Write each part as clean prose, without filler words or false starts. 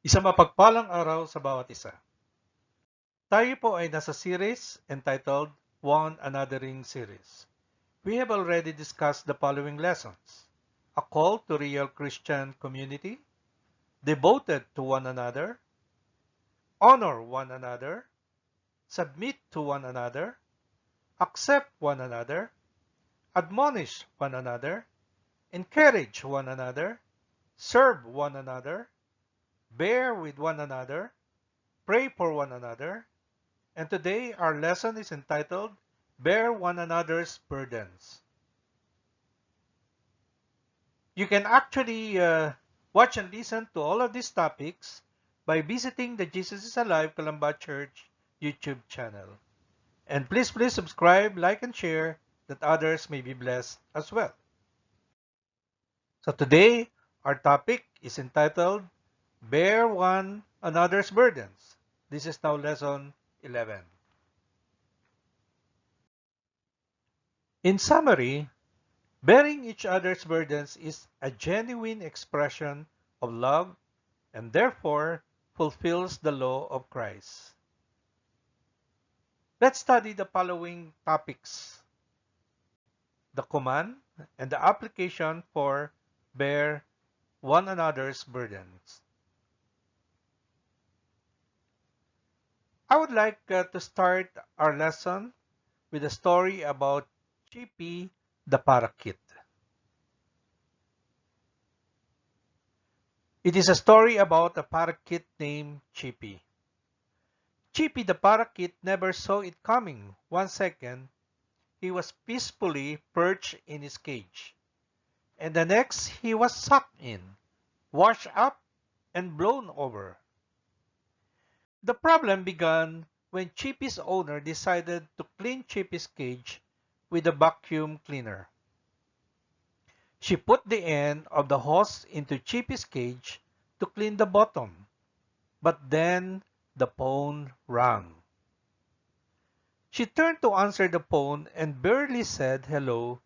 Isang mapagpalang araw sa bawat isa. Tayo po ay nasa series entitled One Anothering Series. We have already discussed the following lessons: a call to real Christian community, devoted to one another, honor one another, submit to one another, accept one another, admonish one another, encourage one another, serve one another, bear with one another, pray for one another, and today our lesson is entitled Bear One Another's Burdens. You can actually watch and listen to all of these topics by visiting the Jesus is Alive Kalamba Church YouTube channel. And please subscribe, like, and share that others may be blessed as well. So today, our topic is entitled Bear One Another's Burdens. This is now lesson 11. In summary, bearing each other's burdens is a genuine expression of love and therefore fulfills the law of Christ. Let's study the following topics: the command and the application for bear one another's burdens. I would like to start our lesson with a story about Chippy the parakeet. It is a story about a parakeet named Chippy. Chippy the parakeet never saw it coming. One second, he was peacefully perched in his cage, and the next he was sucked in, washed up, and blown over. The problem began when Chippy's owner decided to clean Chippy's cage with a vacuum cleaner. She put the end of the hose into Chippy's cage to clean the bottom, but then the phone rang. She turned to answer the phone and barely said hello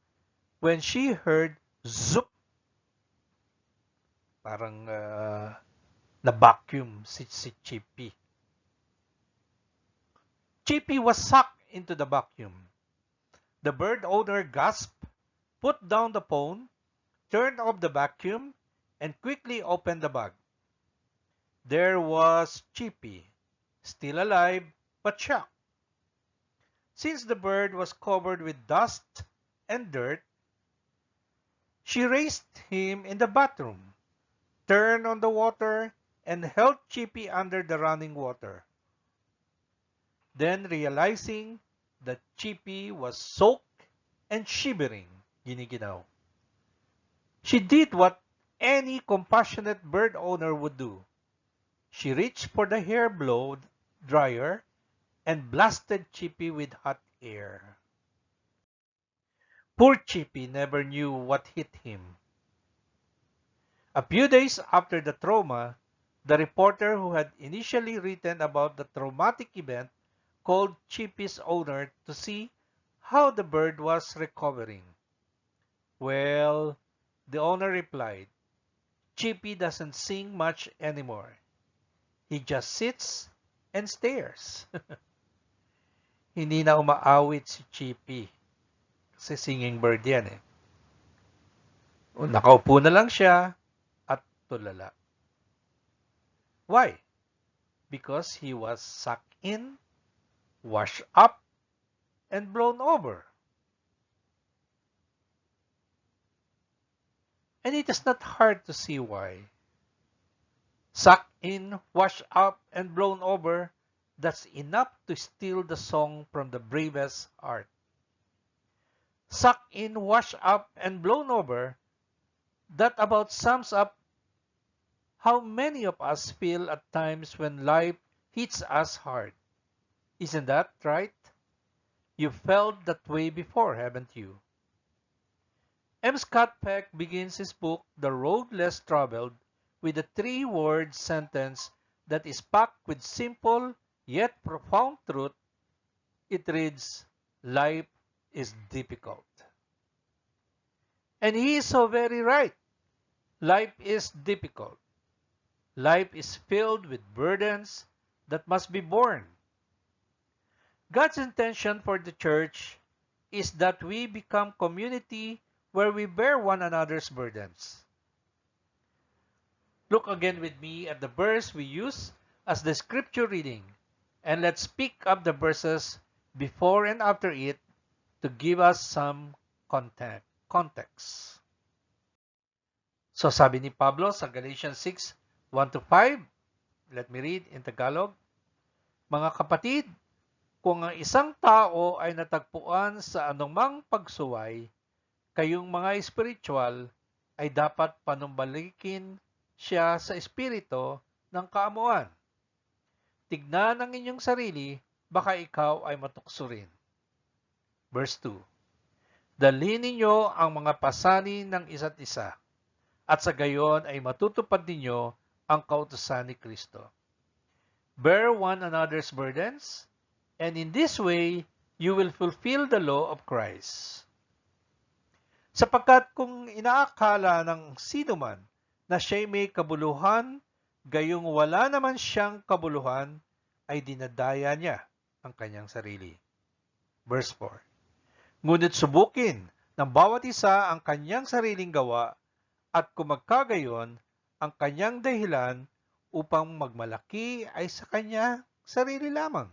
when she heard zoop. Parang na-vacuum si Chippy. Chippy was sucked into the vacuum. The bird owner gasped, put down the phone, turned off the vacuum, and quickly opened the bag. There was Chippy, still alive but shocked. Since the bird was covered with dust and dirt, she raised him in the bathroom, turned on the water, and held Chippy under the running water. Then, realizing that Chippy was soaked and shivering, giniginaw, she did what any compassionate bird owner would do. She reached for the hair blow dryer and blasted Chippy with hot air. Poor Chippy never knew what hit him. A few days after the trauma, the reporter who had initially written about the traumatic event called Chippy's owner to see how the bird was recovering. Well, the owner replied, Chippy doesn't sing much anymore. He just sits and stares. Hindi na umaawit si Chippy. Kasi singing bird yan eh. Nakaupo na lang siya at tulala. Why? Because he was sucked in, washed up, and blown over. And it is not hard to see why. Sucked in, washed up, and blown over, that's enough to steal the song from the bravest heart. Sucked in, washed up, and blown over, that about sums up how many of us feel at times when life hits us hard. Isn't that right? You felt that way before, haven't you? M. Scott Peck begins his book, The Road Less Traveled, with a three-word sentence that is packed with simple yet profound truth. It reads, life is difficult. And he is so very right. Life is difficult. Life is filled with burdens that must be borne. God's intention for the church is that we become community where we bear one another's burdens. Look again with me at the verse we use as the scripture reading, and let's pick up the verses before and after it to give us some context. So sabi ni Pablo sa Galatians 6, 1-5, let me read in Tagalog. Mga kapatid, kung ang isang tao ay natagpuan sa anumang pagsuway, kayong mga espiritual ay dapat panumbalikin siya sa espiritu ng kaamuan. Tignan ang inyong sarili, baka ikaw ay matukso rin. Verse 2. Dalhin ninyo ang mga pasanin ng isa't isa, at sa gayon ay matutupad ninyo ang kautusan ni Kristo. Bear one another's burdens, and in this way, you will fulfill the law of Christ. Sapagkat kung inaakala ng sino man na siya'y may kabuluhan, gayong wala naman siyang kabuluhan, ay dinadaya niya ang kanyang sarili. Verse 4. Ngunit subukin ng bawat isa ang kanyang sariling gawa at kung magkagayon, ang kanyang dahilan upang magmalaki ay sa kanya sarili lamang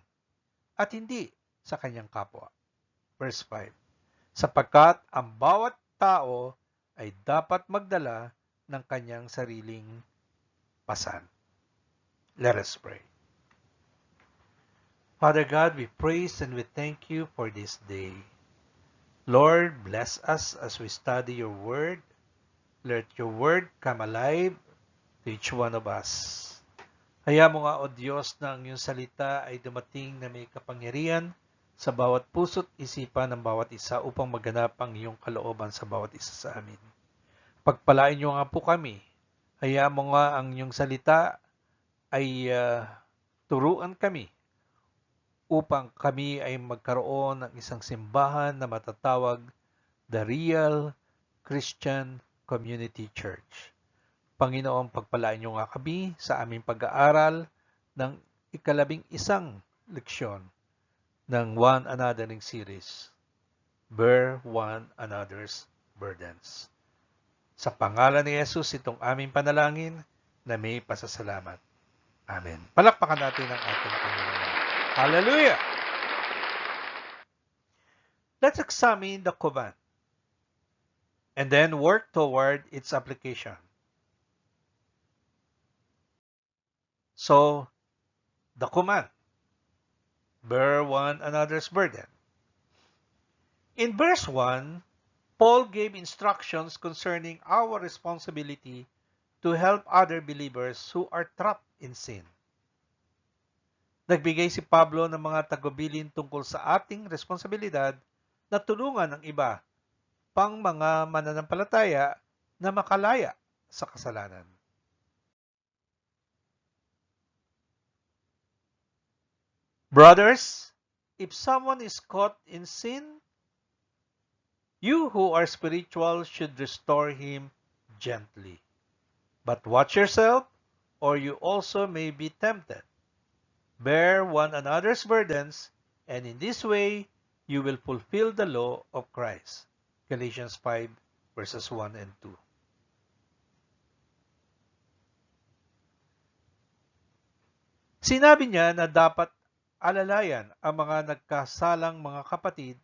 at hindi sa kanyang kapwa. Verse 5. Sapagkat ang bawat tao ay dapat magdala ng kanyang sariling pasan. Let us pray. Father God, we praise and we thank you for this day. Lord, bless us as we study your word. Let your word come alive to each one of us. Kaya mo nga, O Diyos, na ang iyong salita ay dumating na may kapangyarihan sa bawat puso't isipan ng bawat isa upang maganap ang iyong kalooban sa bawat isa sa amin. Pagpalain niyo nga po kami. Kaya mo nga ang iyong salita ay turuan kami upang kami ay magkaroon ng isang simbahan na matatawag The Real Christian Community Church. Panginoon, pagpalain niyo nga kami sa aming pag-aaral ng 11 leksyon ng One Anothering series. Bear one another's burdens. Sa pangalan ni Jesus, itong aming panalangin na may pasasalamat. Amen. Palakpakan natin ang ating Panginoon. Hallelujah! Let's examine the command and then work toward its application. So, the command, bear one another's burden. In verse 1, Paul gave instructions concerning our responsibility to help other believers who are trapped in sin. Nagbigay si Pablo ng mga tagubilin tungkol sa ating responsibilidad na tulungan ang iba pang mga mananampalataya na makalaya sa kasalanan. Brothers, if someone is caught in sin, you who are spiritual should restore him gently. But watch yourself, or you also may be tempted. Bear one another's burdens, and in this way you will fulfill the law of Christ. Galatians 5, verses 1 and 2. Sinabi niya na dapat alalayan ang mga nagkasalang mga kapatid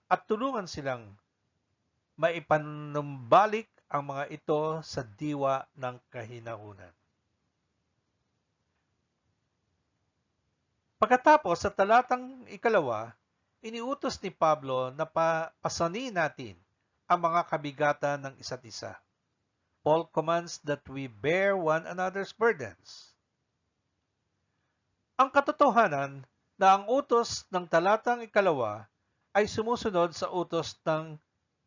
at tulungan silang maipanumbalik ang mga ito sa diwa ng kahinahunan. Pagkatapos sa talatang 2, iniutos ni Pablo na pasanin natin ang mga kabigatan ng isa't isa. Paul commands that we bear one another's burdens. Ang katotohanan na ang utos ng talatang 2 ay sumusunod sa utos ng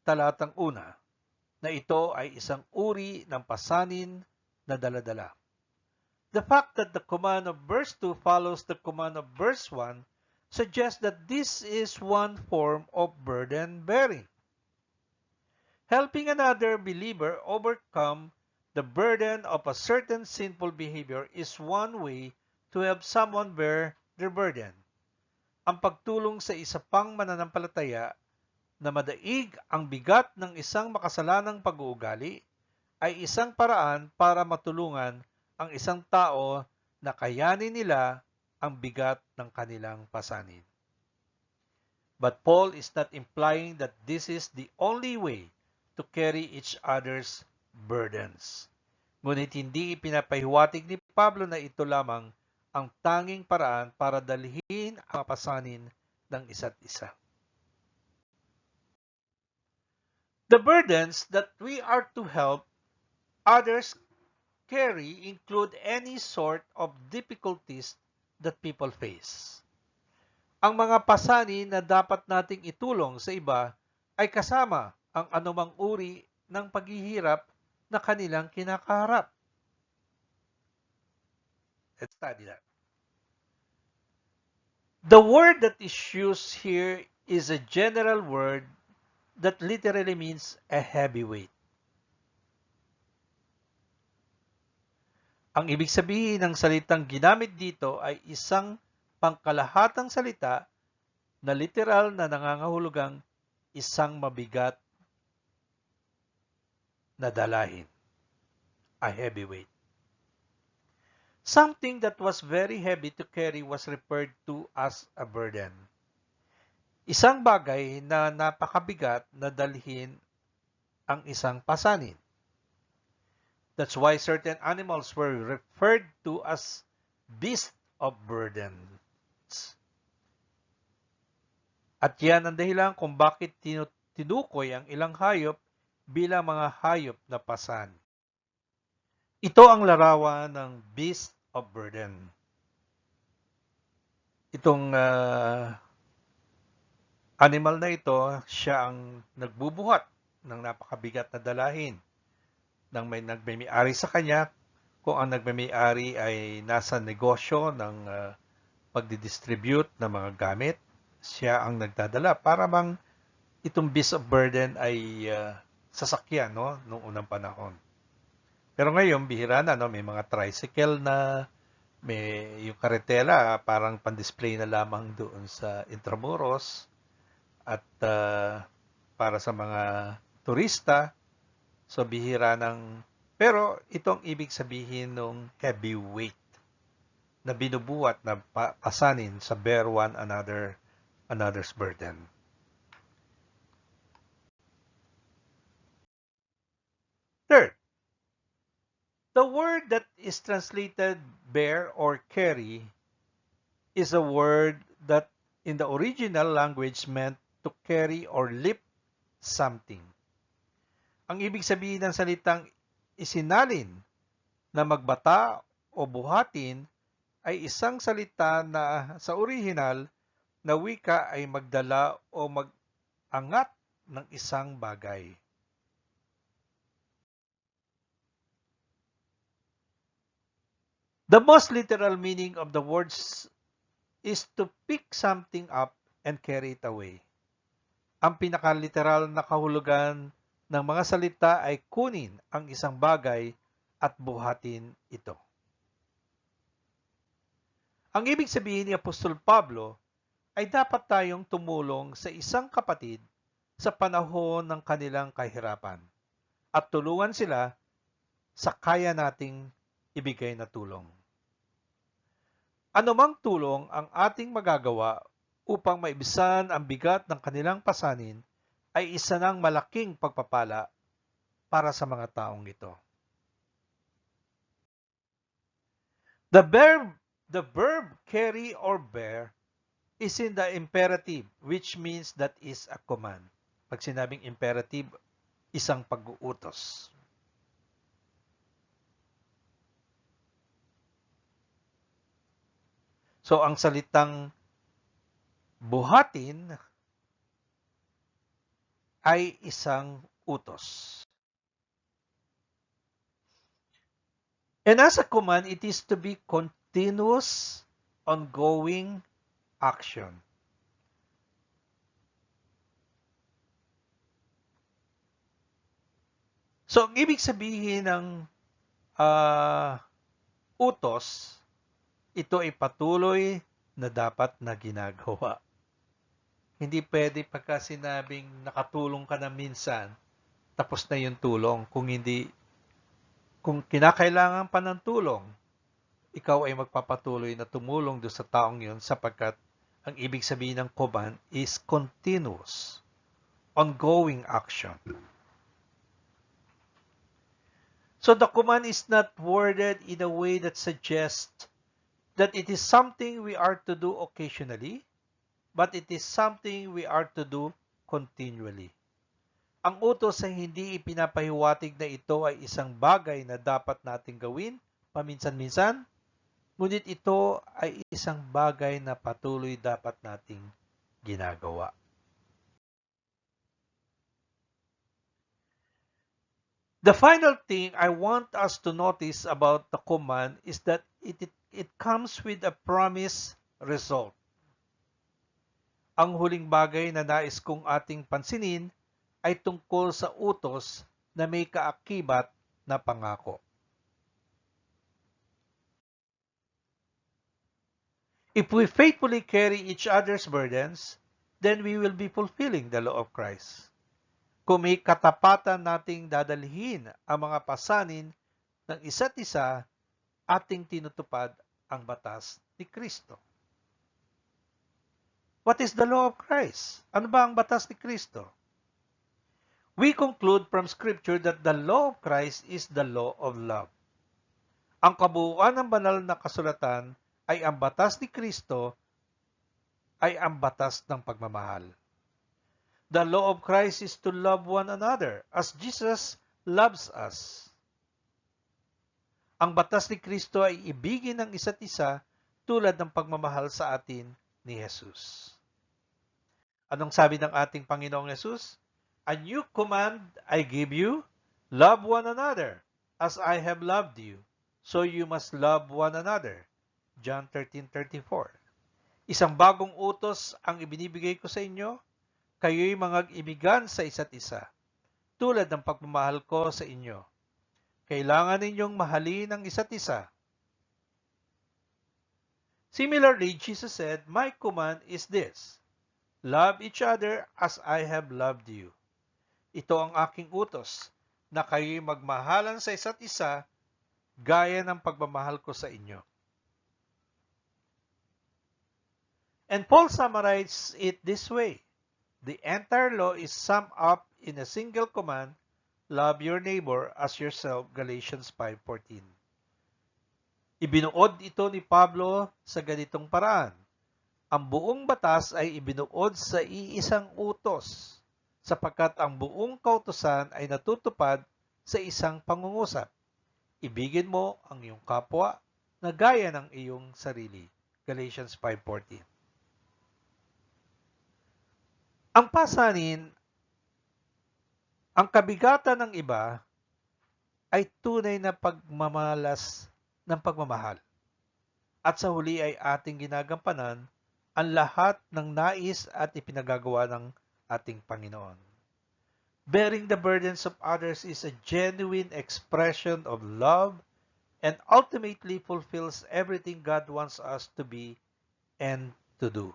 talatang 1, na ito ay isang uri ng pasanin na dala-dala. The fact that the command of verse 2 follows the command of verse 1 suggests that this is one form of burden bearing. Helping another believer overcome the burden of a certain sinful behavior is one way to help someone bear their burden. Ang pagtulong sa isa pang mananampalataya na madaig ang bigat ng isang makasalanang pag-uugali ay isang paraan para matulungan ang isang tao na kayanin nila ang bigat ng kanilang pasanin. But Paul is not implying that this is the only way to carry each other's burdens. Ngunit hindi ipinapahiwatig ni Pablo na ito lamang ang tanging paraan para dalhin ang pasanin ng isa't isa. The burdens that we are to help others carry include any sort of difficulties that people face. Ang mga pasanin na dapat nating itulong sa iba ay kasama ang anumang uri ng paghihirap na kanilang kinakaharap. Let's study that. The word that is used here is a general word that literally means a heavyweight. Ang ibig sabihin ng salitang ginamit dito ay isang pangkalahatang salita na literal na nangangahulugang isang mabigat na dalahin, a heavyweight. Something that was very heavy to carry was referred to as a burden. Isang bagay na napakabigat na dalhin ang isang pasanin. That's why certain animals were referred to as beasts of burdens. At yan ang dahilan kung bakit tinukoy ang ilang hayop bilang mga hayop na pasan. Ito ang larawan ng beast of burden. Itong animal na ito, siya ang nagbubuhat ng napakabigat na dalahin. Nang may nagmay-ari sa kanya, kung ang nagmay-ari ay nasa negosyo ng pagdidistribute ng mga gamit, siya ang nagdadala para bang itong beast of burden ay sasakyan, no, noong unang panahon. Pero ngayon, bihira na, no, may mga tricycle na, may yung karetela, parang pan-display na lamang doon sa Intramuros at para sa mga turista. So, bihira ng... Pero, itong ibig sabihin ng heavyweight na binubuhat na pasanin sa bear one another's burden. Third, the word that is translated bear or carry is a word that in the original language meant to carry or lift something. Ang ibig sabihin ng salitang isinalin na magbata o buhatin ay isang salita na sa orihinal na wika ay magdala o mag-angat ng isang bagay. The most literal meaning of the words is to pick something up and carry it away. Ang pinakaliteral na kahulugan ng mga salita ay kunin ang isang bagay at buhatin ito. Ang ibig sabihin ni Apostol Pablo ay dapat tayong tumulong sa isang kapatid sa panahon ng kanilang kahirapan at tulungan sila sa kaya nating ibigay na tulong. Anumang tulong ang ating magagawa upang maibisan ang bigat ng kanilang pasanin ay isa ng malaking pagpapala para sa mga taong ito. The verb carry or bear is in the imperative, which means that is a command. Pag sinabing imperative, isang pag-uutos. So, ang salitang buhatin ay isang utos. And as a command, it is to be continuous, ongoing action. So, ang ibig sabihin ng utos, ito ay patuloy na dapat na ginagawa. Hindi pwede pagka sinabing nakatulong ka na minsan, tapos na yung tulong. Kung kinakailangan pa ng tulong, ikaw ay magpapatuloy na tumulong doon sa taong yun sapagkat ang ibig sabihin ng command is continuous, ongoing action. So the command is not worded in a way that suggests that it is something we are to do occasionally, but it is something we are to do continually. Ang utos ay hindi ipinapahiwatig na ito ay isang bagay na dapat nating gawin paminsan-minsan, ngunit ito ay isang bagay na patuloy dapat nating ginagawa. The final thing I want us to notice about the command is that it comes with a promised result. Ang huling bagay na nais kong ating pansinin ay tungkol sa utos na may kaakibat na pangako. If we faithfully carry each other's burdens, then we will be fulfilling the law of Christ. Kung may katapatan nating dadalhin ang mga pasanin ng isa't isa, ating tinutupad ang batas ni Kristo. What is the law of Christ? Ano ba ang batas ni Kristo? We conclude from Scripture that the law of Christ is the law of love. Ang kabuuan ng banal na kasulatan ay ang batas ni Kristo ay ang batas ng pagmamahal. The law of Christ is to love one another as Jesus loves us. Ang batas ni Kristo ay ibigin ang isa't isa tulad ng pagmamahal sa atin ni Jesus. Anong sabi ng ating Panginoong Jesus? A new command I give you, love one another as I have loved you, so you must love one another. John 13:34. Isang bagong utos ang ibinibigay ko sa inyo, kayo'y mag-ibigan sa isa't isa, tulad ng pagmamahal ko sa inyo. Kailangan ninyong mahalin ang isa't isa. Similarly, Jesus said, my command is this, love each other as I have loved you. Ito ang aking utos, na kayo'y magmahalan sa isa't isa, gaya ng pagmamahal ko sa inyo. And Paul summarized it this way. The entire law is summed up in a single command, love your neighbor as yourself, Galatians 5:14. Ibinuod ito ni Pablo sa ganitong paraan. Ang buong batas ay ibinuod sa iisang utos, sapagkat ang buong kautusan ay natutupad sa isang pangungusap. Ibigin mo ang iyong kapwa na gaya ng iyong sarili. Galatians 5:14. Ang pasanin, ang kabigatan ng iba ay tunay na pagmamalas ng pagmamahal. At sa huli ay ating ginagampanan ang lahat ng nais at ipinagagawa ng ating Panginoon. Bearing the burdens of others is a genuine expression of love and ultimately fulfills everything God wants us to be and to do.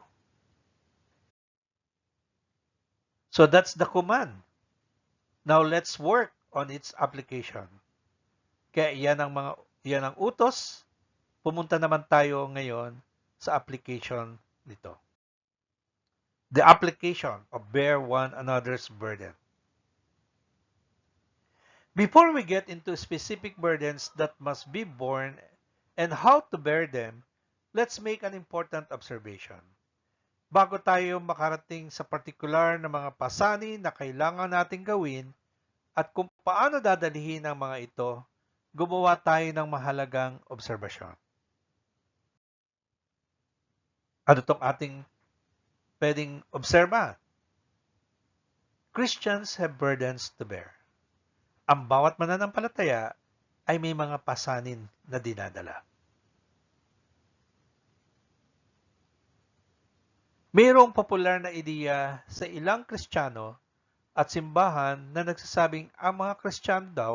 So that's the command. Now let's work on its application. Kaya yan ang utos. Pumunta naman tayo ngayon sa application nito. The application of bear one another's burden. Before we get into specific burdens that must be borne and how to bear them, let's make an important observation. Bago tayo makarating sa partikular na mga pasanin na kailangan nating gawin at kung paano dadalhin ang mga ito, gumawa tayo ng mahalagang obserbasyon. Ano itong ating pwedeng obserba? Christians have burdens to bear. Ang bawat mananampalataya ay may mga pasanin na dinadala. Mayroong popular na ideya sa ilang Kristiyano at simbahan na nagsasabing ang mga Kristiyano daw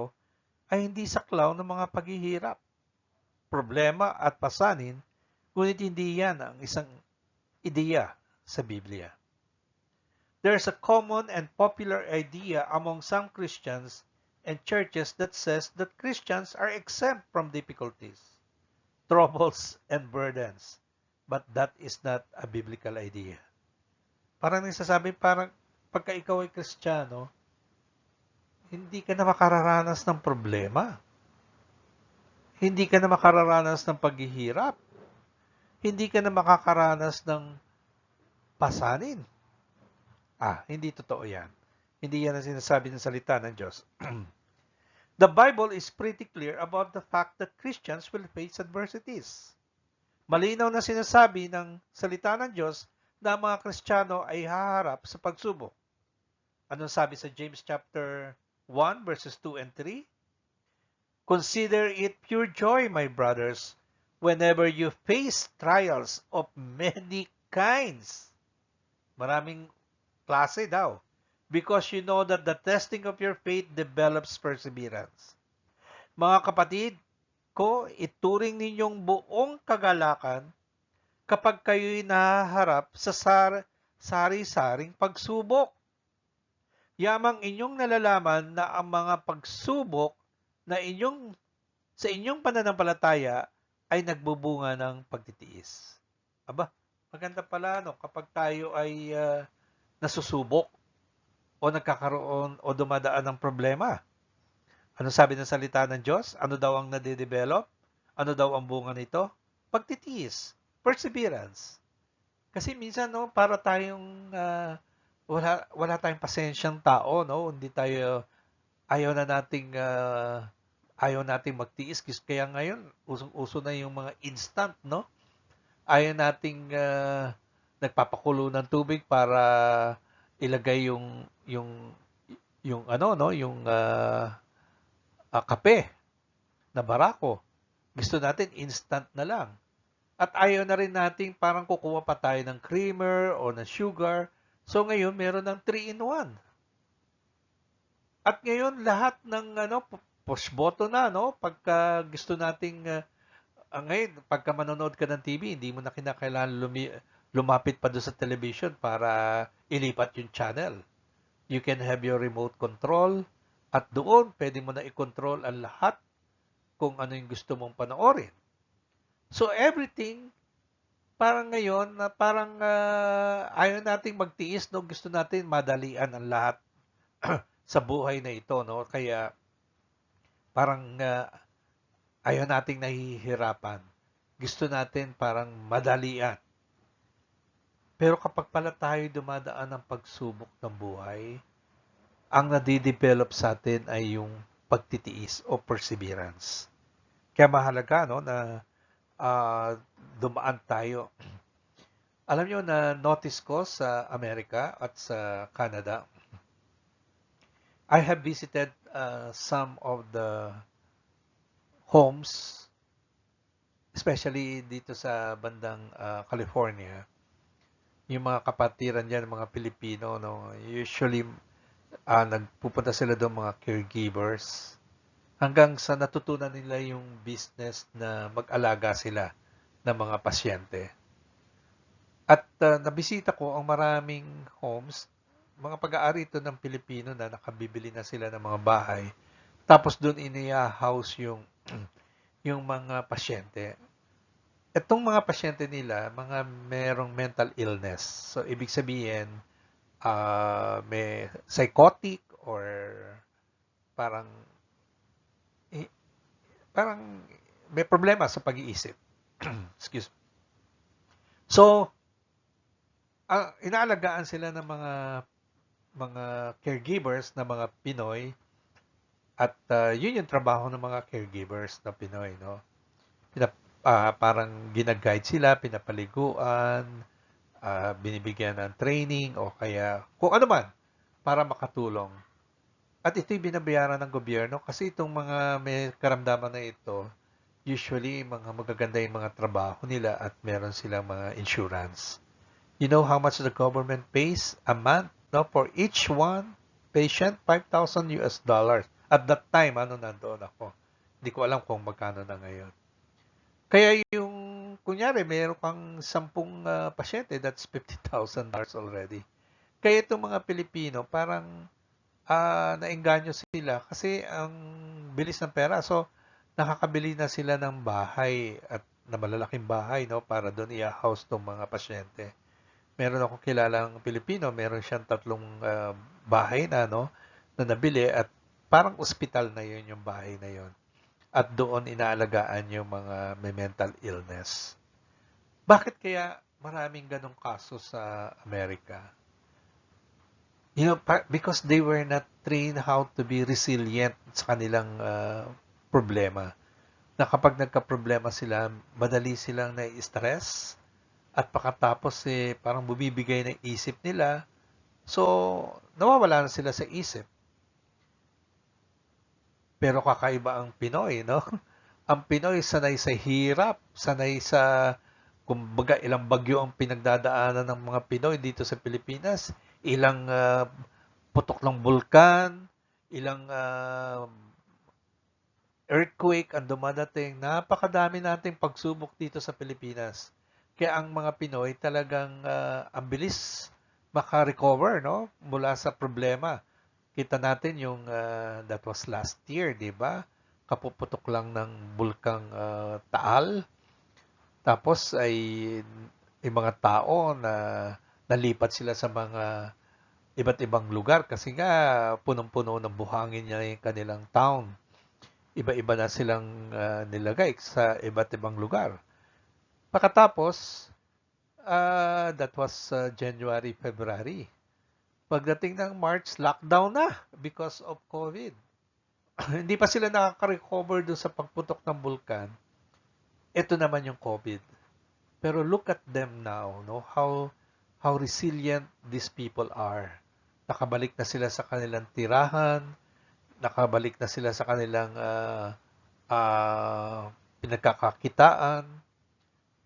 ay hindi saklaw ng mga paghihirap, problema at pasanin, ngunit hindi yan ang isang ideya sa Biblia. There's a common and popular idea among some Christians and churches that says that Christians are exempt from difficulties, troubles, and burdens. But that is not a biblical idea. Parang nagsasabi, parang pagka ikaw ay Kristiyano, hindi ka na makararanas ng problema. Hindi ka na makararanas ng paghihirap. Hindi ka na makakaranas ng pasanin. Hindi totoo yan. Hindi yan ang sinasabi ng salita ng Diyos. The Bible is pretty clear about the fact that Christians will face adversities. Malinaw na sinasabi ng salita ng Diyos na ang mga Kristiyano ay haharap sa pagsubok. Anong sabi sa James chapter 1 verses 2 and 3? Consider it pure joy, my brothers, whenever you face trials of many kinds. Maraming klase daw. Because you know that the testing of your faith develops perseverance. Mga kapatid ko, ituring ninyong buong kagalakan kapag kayo'y nahaharap sa sari-saring pagsubok. Yamang inyong nalalaman na ang mga pagsubok na sa inyong pananampalataya ay nagbubunga ng pagtitiis. Aba, maganda pala kapag tayo ay nasusubok o nagkakaroon o dumadaan ng problema. Ano sabi ng salita ng Diyos? Ano daw ang nade-develop? Ano daw ang bunga nito? Pagtitiis, perseverance. Kasi minsan para tayong wala tayong pasensyang tao, Hindi tayo ayaw nating magtiis, kaya ngayon usong-uso na yung mga instant, Ayaw nating nagpapakulo ng tubig para ilagay yung kape na barako. Gusto natin instant na lang. At ayaw na rin natin parang kukuha pa tayo ng creamer o ng sugar. So ngayon meron ng 3-in-1. At ngayon lahat ng push button na, pagka gusto nating ngayon pagka manonood ka ng TV, hindi mo na kinakailangan lumapit pa doon sa television para ilipat yung channel. You can have your remote control at doon pwede mo na i-control ang lahat kung ano yung gusto mong panoorin. So everything parang ngayon na parang ayaw nating magtiis, gusto natin madalian ang lahat sa buhay na ito, Kaya parang ayaw nating nahihirapan. Gusto natin parang madalian. Pero kapag pala tayo dumadaan ng pagsubok ng buhay, ang nadidevelop sa atin ay yung pagtitiis o perseverance. Kaya mahalaga na dumaan tayo. Alam nyo na notice ko sa Amerika at sa Canada, I have visited some of the homes, especially dito sa bandang California. Yung mga kapatiran dyan, mga Pilipino, usually nagpupunta sila doon mga caregivers hanggang sa natutunan nila yung business na mag-alaga sila ng mga pasyente. At nabisita ko ang maraming homes, mga pag-aari ito ng Pilipino na nakabibili na sila ng mga bahay. Tapos doon iniya-house yung mga pasyente. Itong mga pasyente nila, mga merong mental illness. So, ibig sabihin, may psychotic or parang may problema sa pag-iisip. Excuse me. So, inaalagaan sila ng mga caregivers na mga Pinoy at yun yung trabaho ng mga caregivers na Pinoy, parang ginaguide sila, pinapaliguan, binibigyan ng training o kaya kung ano man para makatulong. At ito'y binabayaran ng gobyerno kasi itong mga may karamdaman na ito, usually mga magaganda yung mga trabaho nila at meron silang mga insurance. You know how much the government pays a month, for each one patient? $5,000. At that time, nandoon ako. Hindi ko alam kung magkano na ngayon. Kaya yung, kunyari, mayroon kang 10 pasyente, that's $50,000 already. Kaya itong mga Pilipino, parang naengganyo sila kasi ang bilis ng pera. So, nakakabili na sila ng bahay at na malalaking bahay, no, para doon i-house tong mga pasyente. Meron akong kilalang Pilipino, meron siyang 3 bahay na, no, na nabili at parang ospital na yun yung bahay na yun. At doon inaalagaan yung mga may mental illness. Bakit kaya maraming ganong kaso sa Amerika? Because they were not trained how to be resilient sa kanilang problema. Na kapag nagka-problema sila, madali silang nai-stress at pagkatapos parang bumibigay ng isip nila. So, nawawala na sila sa isip. Pero kakaiba ang Pinoy, no? Ang Pinoy sanay sa hirap, sanay sa kumbaga ilang bagyo ang pinagdadaanan ng mga Pinoy dito sa Pilipinas, ilang putok ng bulkan, ilang earthquake ang dumadating. Napakadami nating pagsubok dito sa Pilipinas. Kaya ang mga Pinoy talagang ang bilis maka-recover, no, mula sa problema. Kita natin yung that was last year, di ba? Kapuputok lang ng bulkang Taal. Tapos ay yung mga tao na nalipat sila sa mga iba't ibang lugar kasi nga punong-puno ng buhangin niya yung kanilang town. Iba-iba na silang nilagay sa iba't ibang lugar. Pagkatapos, that was January, February. Pagdating ng March, lockdown na because of COVID. Hindi pa sila nakaka-recover doon sa pagputok ng bulkan. Ito naman yung COVID. Pero look at them now, no? How resilient these people are. Nakabalik na sila sa kanilang tirahan, nakabalik na sila sa kanilang pinagkakakitaan.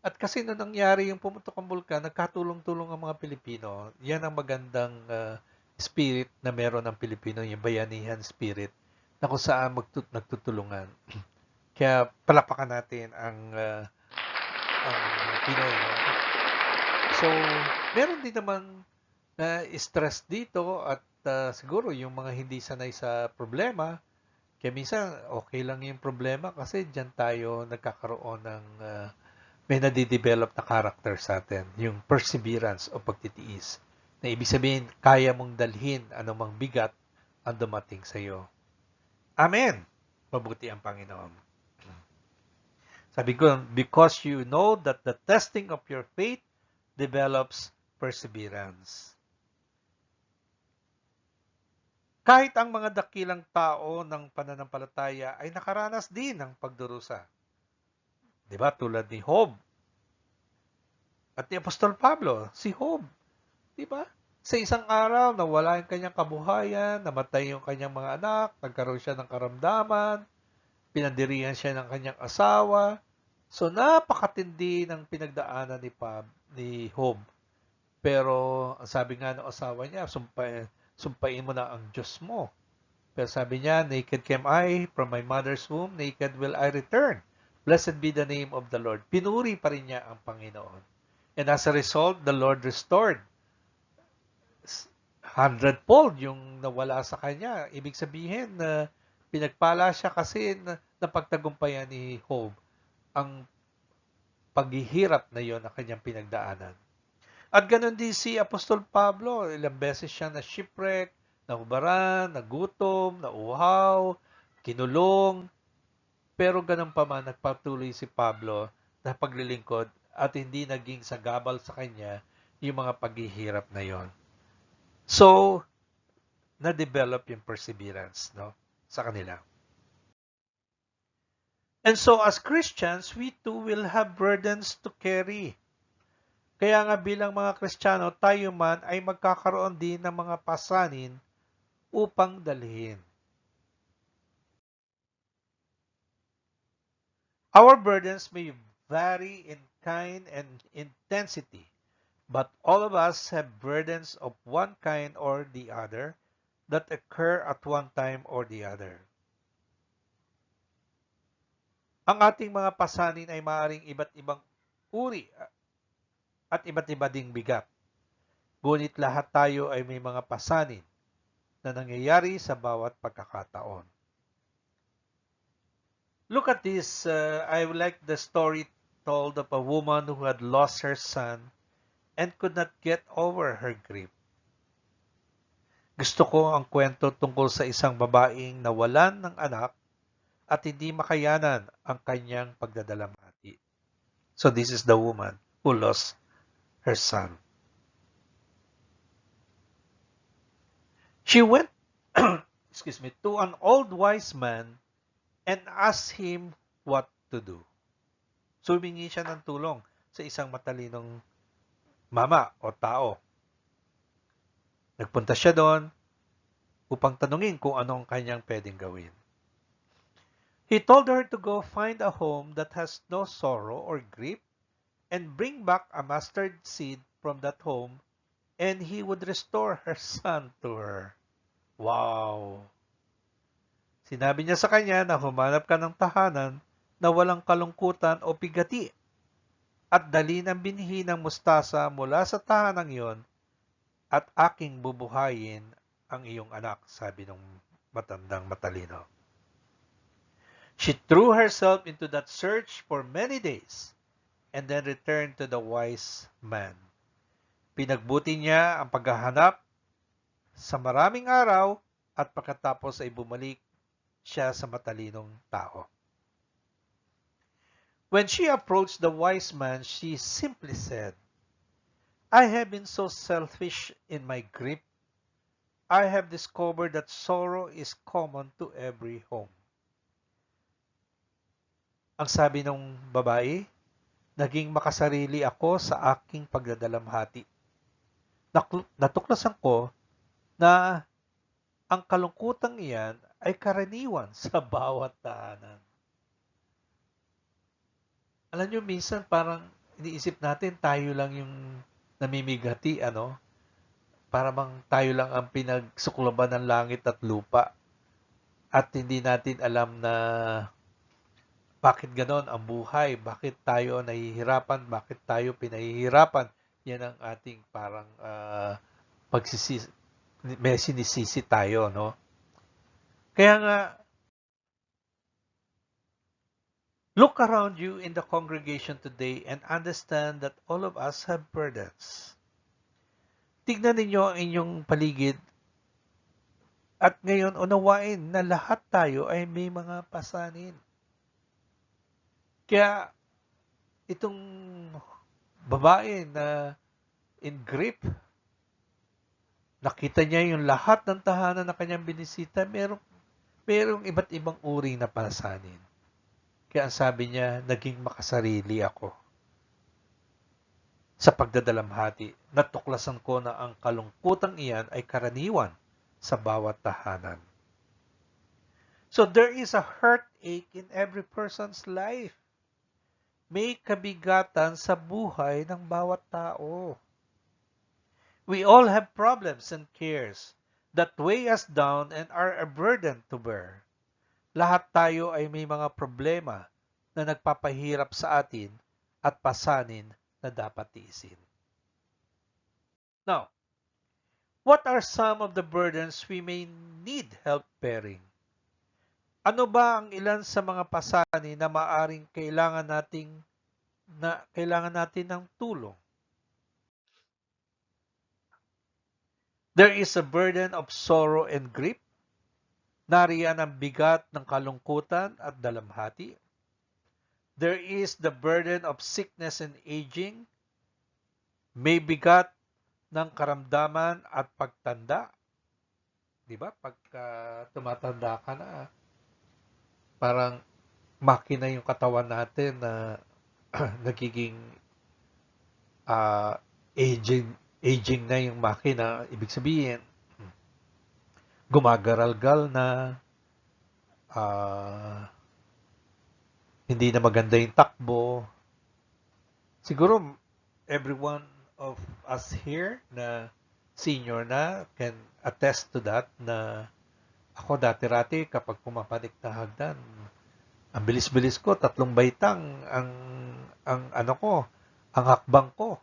At kasi nung nangyari yung pumutok ang bulkan, nagkatulong-tulong ang mga Pilipino. Yan ang magandang spirit na meron ng Pilipino, yung bayanihan spirit, na kung saan nagtutulungan. Kaya palapakan natin ang Pinoy. No? So, meron din naman na stress dito at siguro yung mga hindi sanay sa problema, kaya minsan okay lang yung problema kasi dyan tayo nagkakaroon ng may nadidevelop na character sa atin, yung perseverance o pagtitiis. Na ibig sabihin, kaya mong dalhin anumang bigat ang dumating sa iyo. Amen! Mabuti ang Panginoon. Sabi ko, because you know that the testing of your faith develops perseverance. Kahit ang mga dakilang tao ng pananampalataya ay nakaranas din ng pagdurusa. Diba? Tulad ni Job. At ni Apostol Pablo, si Job. Diba? Sa isang araw, nawala yung kanyang kabuhayan, namatay yung kanyang mga anak, nagkaroon siya ng karamdaman, pinandirihan siya ng kanyang asawa. So, napakatindi ng pinagdaanan ni Job. Pero, sabi nga ng asawa niya, sumpain mo na ang Diyos mo. Pero sabi niya, naked came I from my mother's womb, naked will I return. Blessed be the name of the Lord. Pinuri pa rin niya ang Panginoon. And as a result, the Lord restored 100-fold yung nawala sa kanya. Ibig sabihin na pinagpala siya kasi napagtagumpayan ni Job ang paghihirap na yon na kanyang pinagdaanan. At ganoon din si Apostol Pablo. Ilang beses siya na shipwreck, nahubaran, nagutom, nauhaw, kinulong. Pero ganun pa man, nagpatuloy si Pablo na paglilingkod at hindi naging sagabal sa kanya yung mga paghihirap na yon. So, na-develop yung perseverance, no, sa kanila. And so, as Christians, we too will have burdens to carry. Kaya nga bilang mga Kristiyano, tayo man ay magkakaroon din ng mga pasanin upang dalhin. Our burdens may vary in kind and intensity, but all of us have burdens of one kind or the other that occur at one time or the other. Ang ating mga pasanin ay maaaring iba't ibang uri at iba't iba ding bigat. Ngunit lahat tayo ay may mga pasanin na nangyayari sa bawat pagkakataon. Look at this. I like the story told of a woman who had lost her son and could not get over her grief. Gusto ko ang kwento tungkol sa isang babaeng nawalan ng anak at hindi makayanan ang kanyang pagdadalamhati. So this is the woman who lost her son. She went to an old wise man and asked him what to do. So humingi siya ng tulong sa isang matalinong mama o tao. Nagpunta siya doon upang tanungin kung ano ang kanyang pwedeng gawin. He told her to go find a home that has no sorrow or grief and bring back a mustard seed from that home and he would restore her son to her. Wow! Sinabi niya sa kanya na humanap ka ng tahanan na walang kalungkutan o bigati at dalhin ang binhi ng mustasa mula sa tahanang iyon at aking bubuhayin ang iyong anak, sabi ng matandang matalino. She threw herself into that search for many days and then returned to the wise man. Pinagbuti niya ang paghahanap sa maraming araw at pagkatapos ay bumalik siya sa matalinong tao. When she approached the wise man, she simply said, I have been so selfish in my grief. I have discovered that sorrow is common to every home. Ang sabi ng babae, naging makasarili ako sa aking pagdadalamhati. Natuklasan ko na ang kalungkutang iyan ay karaniwan sa bawat tahanan. Alam nyo, minsan parang iniisip natin tayo lang yung namimigati, ano? Para bang tayo lang ang pinagsukloban ng langit at lupa. At hindi natin alam na bakit ganon ang buhay, bakit tayo nahihirapan, bakit tayo pinahihirapan. Yan ang ating parang may sinisisi tayo, no? Kaya nga, look around you in the congregation today and understand that all of us have burdens. Tignan ninyo ang inyong paligid at ngayon unawain na lahat tayo ay may mga pasanin. Kaya itong babae na in grief, nakita niya yung lahat ng tahanan na kanyang binisita, merong iba't ibang uri na pasanin. Kaya ang sabi niya, naging makasarili ako. Sa pagdadalamhati, natuklasan ko na ang kalungkutang iyan ay karaniwan sa bawat tahanan. So there is a heartache in every person's life. May kabigatan sa buhay ng bawat tao. We all have problems and cares that weigh us down and are a burden to bear. Lahat tayo ay may mga problema na nagpapahirap sa atin at pasanin na dapat tiisin. Now, what are some of the burdens we may need help bearing? Ano ba ang ilan sa mga pasanin na maaring kailangan natin ng tulong? There is a burden of sorrow and grief. Nariyan ang bigat ng kalungkutan at dalamhati. There is the burden of sickness and aging. May bigat ng karamdaman at pagtanda. Di ba? Pagka tumatanda ka na, parang makina yung katawan natin na nagiging aging na yung makina. Ibig sabihin, gumagaralgal na, hindi na maganda yung takbo. Siguro, everyone of us here na senior na can attest to that na ako dati-rati kapag pumapanik na hagdan, Ang bilis-bilis ko, 3 baitang ang ano ko, ang hakbang ko.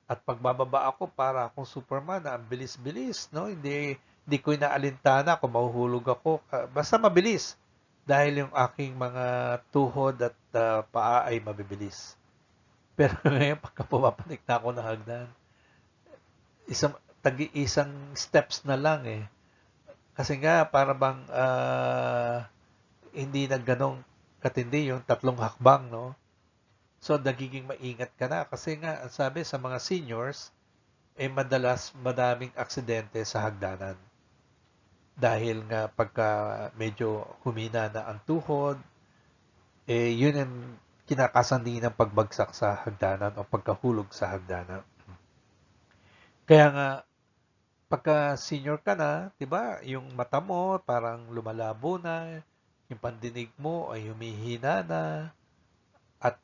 At pagbababa ako para akong Superman na ang bilis-bilis, no? Hindi ko inaalintana kung mahuhulog ako. Basta mabilis dahil yung aking mga tuhod at paa ay mabibilis. Pero ngayon pagka pumapanik na ako ng hagdan, isang steps na lang eh. Kasi nga para bang hindi na ganong katindi yung 3 hakbang, no? So nagiging maingat ka na kasi nga ang sabi sa mga seniors eh madalas madaming aksidente sa hagdanan. Dahil nga pagka medyo humina na ang tuhod, eh yun ang kinakasandi ng pagbagsak sa hagdanan o pagkahulog sa hagdanan. Kaya nga pagka senior ka na, 'di ba? Yung mata mo parang lumalabo na, yung pandinig mo ay humihina na at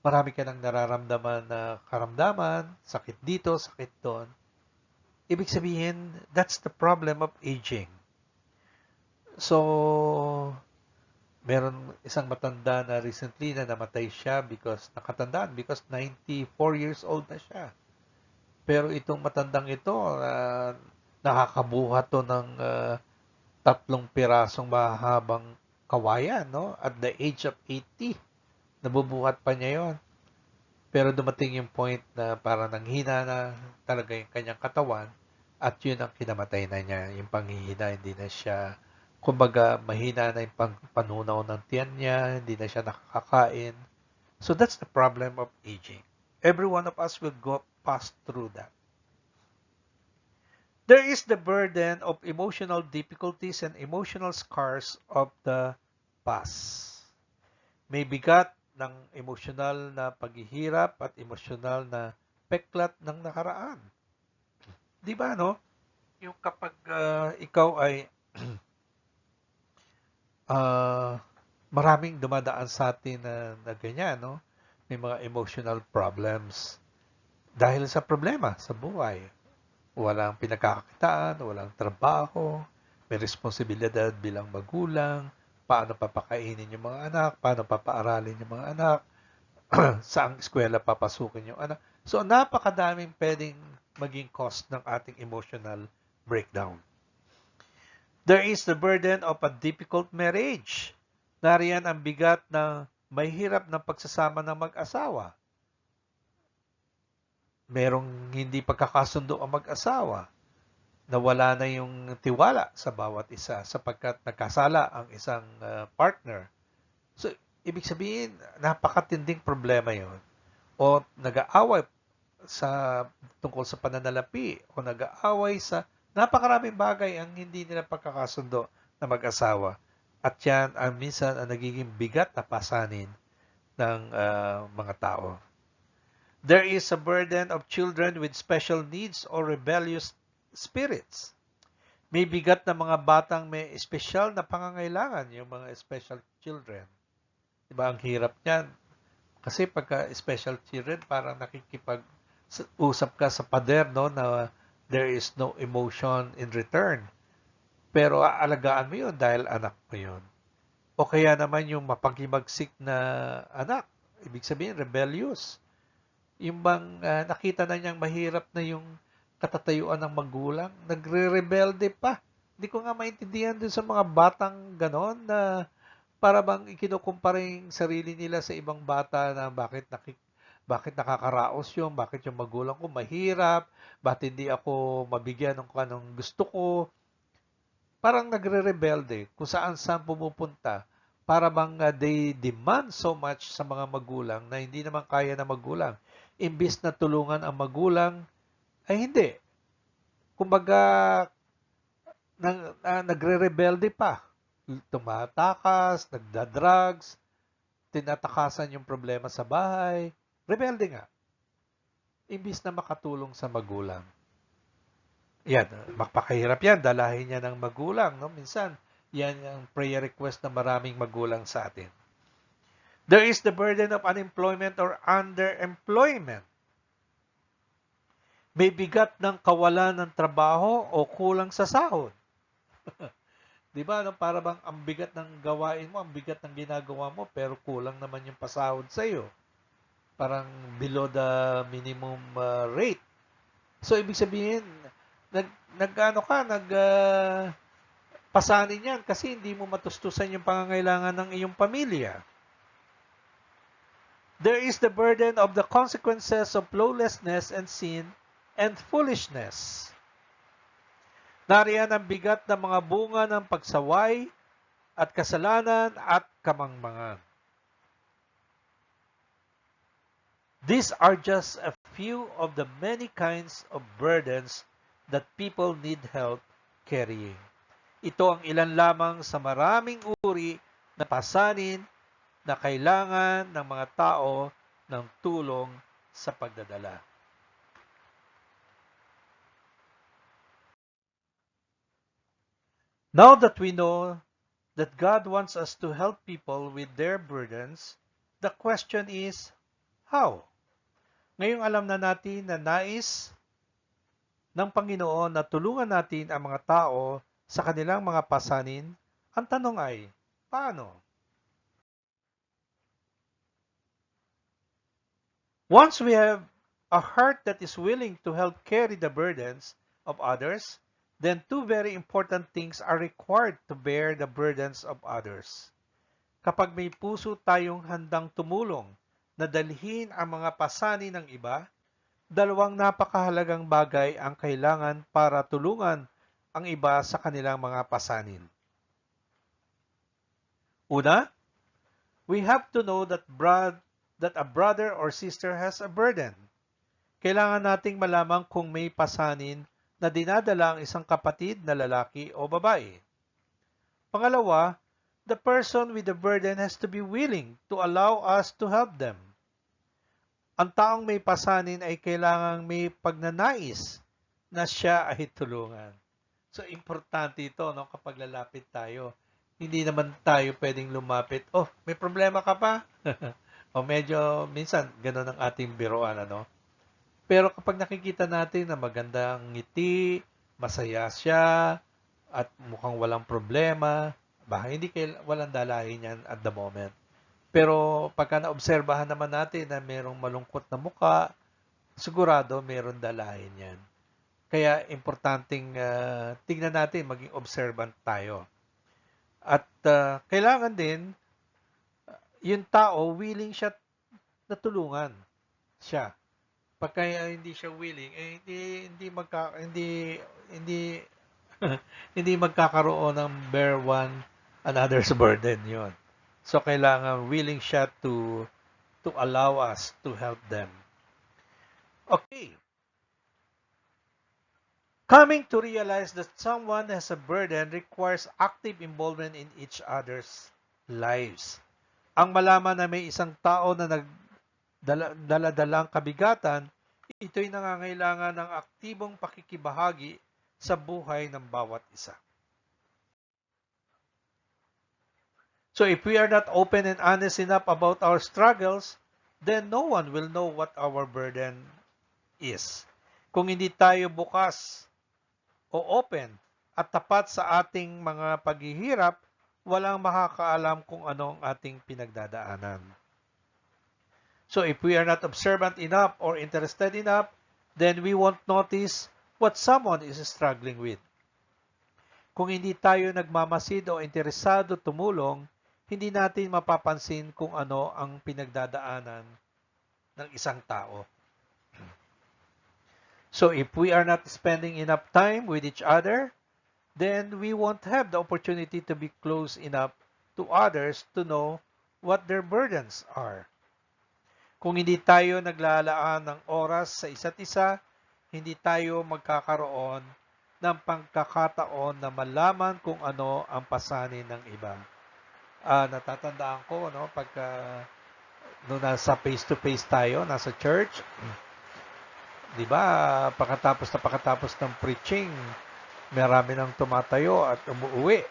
marami ka nang nararamdaman na karamdaman, sakit dito, sakit doon. Ibig sabihin, that's the problem of aging. So, meron isang matanda na recently na namatay siya nakatandaan because 94 years old na siya. Pero itong matandang ito, nakakabuhat to ng 3 pirasong mahabang kawayan, no? At the age of 80, nabubuhat pa niya yon. Pero dumating yung point na para nanghina na talaga yung kanyang katawan at yun ang kinamatay na niya. Yung panghihina, hindi na siya, kumbaga, mahina na yung panunaw ng tiyan niya, hindi na siya nakakakain. So that's the problem of aging. Every one of us will pass through that. There is the burden of emotional difficulties and emotional scars of the past. May bigat ng emosyonal na paghihirap at emosyonal na peklat ng nakaraan. Di ba, no? Yung kapag ikaw ay maraming dumadaan sa atin na ganyan, no? May mga emotional problems dahil sa problema sa buhay. Walang pinagkakakitaan, walang trabaho, may responsibilidad bilang magulang, paano papakainin yung mga anak, paano papaaralin yung mga anak, saang eskwela papasukin yung anak. So, napakadaming pwedeng maging cause ng ating emotional breakdown. There is the burden of a difficult marriage. Nariyan ang bigat ng mahirap ng pagsasama ng mag-asawa. Merong hindi pagkakasundo ang mag-asawa. Nawala na yung tiwala sa bawat isa sapagkat nagkasala ang isang partner. So, ibig sabihin, napakatinding problema yon. O nag-aaway tungkol sa pananalapi o nag-aaway sa napakaraming bagay ang hindi nila pagkakasundo na mag-asawa. At yan ang minsan ang nagiging bigat na pasanin ng mga tao. There is a burden of children with special needs or rebellious spirits. May bigat na mga batang may espesyal na pangangailangan, yung mga special children. Diba, ang hirap niyan. Kasi pagka special children, parang nakikipag-usap ka sa pader, no, na there is no emotion in return. Pero aalagaan mo yun dahil anak mo yun. O kaya naman yung mapanghimagsik na anak, ibig sabihin rebellious. Yung bang nakita na niyang mahirap na yung katatayuan ng magulang, nagre-rebelde pa. Hindi ko nga maintindihan dun sa mga batang ganon na para bang ikinukumpara yung sarili nila sa ibang bata na bakit nakakaraos yun, bakit yung magulang ko mahirap, bakit hindi ako mabigyan ng kung anong gusto ko. Parang nagre-rebelde kung saan pumupunta. Para bang they demand so much sa mga magulang na hindi naman kaya na magulang. Imbis na tulungan ang magulang, ay hindi. Kumbaga, nagre-rebelde pa. Tumatakas, nagda-drugs, tinatakasan yung problema sa bahay. Rebelde nga. Imbis na makatulong sa magulang. Yan, mapakahirap yan. Dalahin niya ng magulang. No? Minsan, yan ang prayer request ng maraming magulang sa atin. There is the burden of unemployment or underemployment. May bigat ng kawalan ng trabaho o kulang sa sahod. Di ba? No? Para bang ang bigat ng gawain mo, ang bigat ng ginagawa mo, pero kulang naman yung pasahod sa'yo. Parang below the minimum rate. So, ibig sabihin, nag, nag-ano ka, pasanin yan kasi hindi mo matustusan yung pangangailangan ng iyong pamilya. There is the burden of the consequences of lawlessness and sin and foolishness. Nariyan ang bigat ng mga bunga ng pagsaway at kasalanan at kamangmangan. These are just a few of the many kinds of burdens that people need help carrying. Ito ang ilan lamang sa maraming uri na pasanin na kailangan ng mga tao ng tulong sa pagdadala. Now that we know that God wants us to help people with their burdens, the question is, how? Ngayong alam na natin na nais ng Panginoon na tulungan natin ang mga tao sa kanilang mga pasanin, ang tanong ay, paano? Once we have a heart that is willing to help carry the burdens of others, then two very important things are required to bear the burdens of others. Kapag may puso tayong handang tumulong na dalhin ang mga pasanin ng iba, dalawang napakahalagang bagay ang kailangan para tulungan ang iba sa kanilang mga pasanin. Una, we have to know that a brother or sister has a burden. Kailangan nating malaman kung may pasanin na dinadala ang isang kapatid na lalaki o babae. Pangalawa, the person with the burden has to be willing to allow us to help them. Ang taong may pasanin ay kailangang may pagnanais na siya ay tulungan. So, importante ito no, kapag lalapit tayo. Hindi naman tayo pwedeng lumapit, oh, may problema ka pa? O medyo, minsan, ganun ang ating biroan, ano? Pero kapag nakikita natin na magandang ngiti, masaya siya, at mukhang walang problema, hindi walang dalahin yan at the moment. Pero pagka naobserbahan naman natin na merong malungkot na muka, sigurado meron dalahin yan. Kaya importanteng tingnan natin, maging observant tayo. At kailangan din, yung tao, willing siya na tulungan siya. Pagka hindi siya willing, hindi hindi magkakaroon ng bear one another's burden yon. So, kailangan willing siya to allow us to help them. Okay. Coming to realize that someone has a burden requires active involvement in each other's lives. Ang malaman na may isang tao na nagdala-dalang kabigatan, ito'y nangangailangan ng aktibong pakikibahagi sa buhay ng bawat isa. So if we are not open and honest enough about our struggles, then no one will know what our burden is. Kung hindi tayo bukas o open at tapat sa ating mga paghihirap, walang makakaalam kung ano ang ating pinagdadaanan. So if we are not observant enough or interested enough, then we won't notice what someone is struggling with. Kung hindi tayo nagmamasid o interesado tumulong, hindi natin mapapansin kung ano ang pinagdadaanan ng isang tao. So if we are not spending enough time with each other, then we won't have the opportunity to be close enough to others to know what their burdens are. Kung hindi tayo naglalaan ng oras sa isa't isa, hindi tayo magkakaroon ng pagkakataon na malaman kung ano ang pasanin ng iba. Natatandaan ko, no, pagka nung nasa face-to-face tayo, nasa church, di ba, pakatapos ng preaching, marami nang tumatayo at umuwi.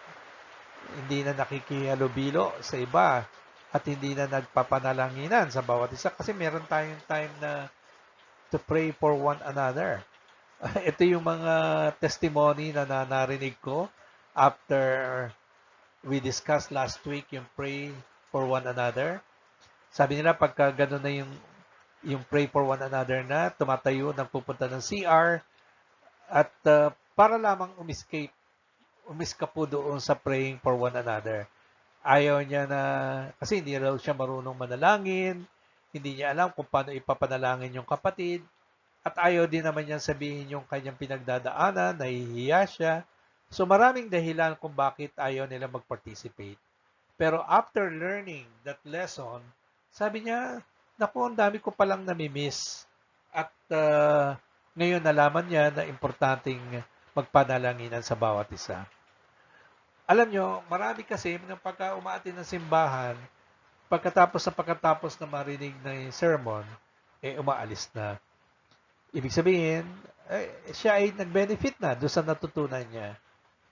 Hindi na nakikihalubilo sa iba at hindi na nagpapanalanginan sa bawat isa kasi meron tayong time na to pray for one another. Ito yung mga testimony na narinig ko after we discussed last week yung pray for one another. Sabi nila pagka gano'n na yung pray for one another na, tumatayo, nagpupunta ng CR, at para lamang umiskapo doon sa praying for one another. Ayaw niya na, kasi hindi raw siya marunong manalangin, hindi niya alam kung paano ipapanalangin yung kapatid, at ayaw din naman niya sabihin yung kanyang pinagdadaanan, nahihiya siya. So maraming dahilan kung bakit ayaw nila mag-participate. Pero after learning that lesson, sabi niya, naku, ang dami ko palang namimiss. At ngayon nalaman niya na importanteng magpanalanginan sa bawat isa. Alam nyo, marami kasi ng pagka umaatin ng simbahan, pagkatapos na marinig na yung sermon, umaalis na. Ibig sabihin, siya ay nag-benefit na doon sa natutunan niya.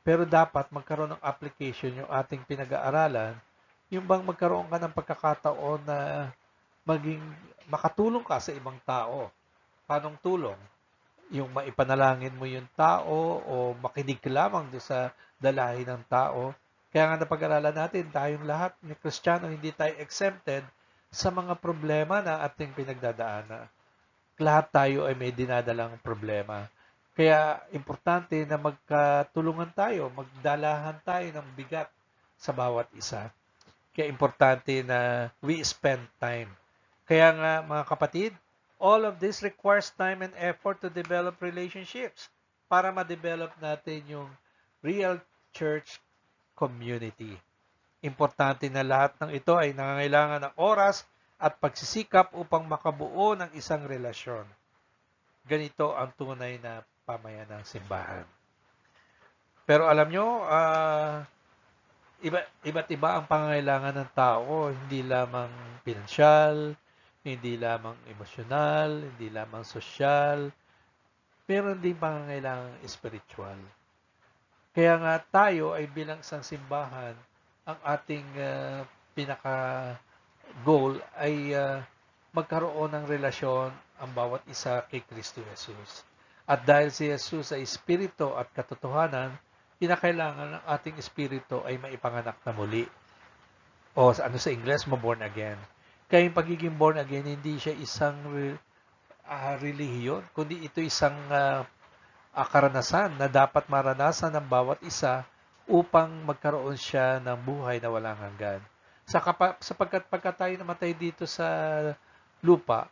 Pero dapat magkaroon ng application yung ating pinag-aaralan, yung bang magkaroon ka ng pagkakataon na makatulong ka sa ibang tao. Panong tulong? Yung maipanalangin mo yung tao o makinig lamang doon sa dalahin ng tao. Kaya nga napag-aralan natin, tayong lahat ni Kristiyano, hindi tayo exempted sa mga problema na ating pinagdadaanan. Lahat tayo ay may dinadalang problema. Kaya importante na magkatulungan tayo, magdalahan tayo ng bigat sa bawat isa. Kaya importante na we spend time. Kaya nga mga kapatid, all of this requires time and effort to develop relationships para ma-develop natin yung real church community. Importante na lahat ng ito ay nangangailangan ng oras at pagsisikap upang makabuo ng isang relasyon. Ganito ang tunay na pamayanan ng simbahan. Pero alam nyo, iba't iba ang pangangailangan ng tao, hindi lamang pinansyal, hindi lamang emosyonal, hindi lamang sosyal, meron din pangangailangan spiritual. Kaya nga tayo ay bilang isang simbahan, ang ating pinaka-goal ay magkaroon ng relasyon ang bawat isa kay Kristo Jesus. At dahil si Jesus ay espiritu at katotohanan, kinakailangan ng ating espiritu ay maipanganak na muli. O sa English, born again. Kaya yung pagiging born again, hindi siya isang relihiyon, kundi ito isang karanasan na dapat maranasan ng bawat isa upang magkaroon siya ng buhay na walang hanggan. Sapagkat pagka tayo namatay dito sa lupa,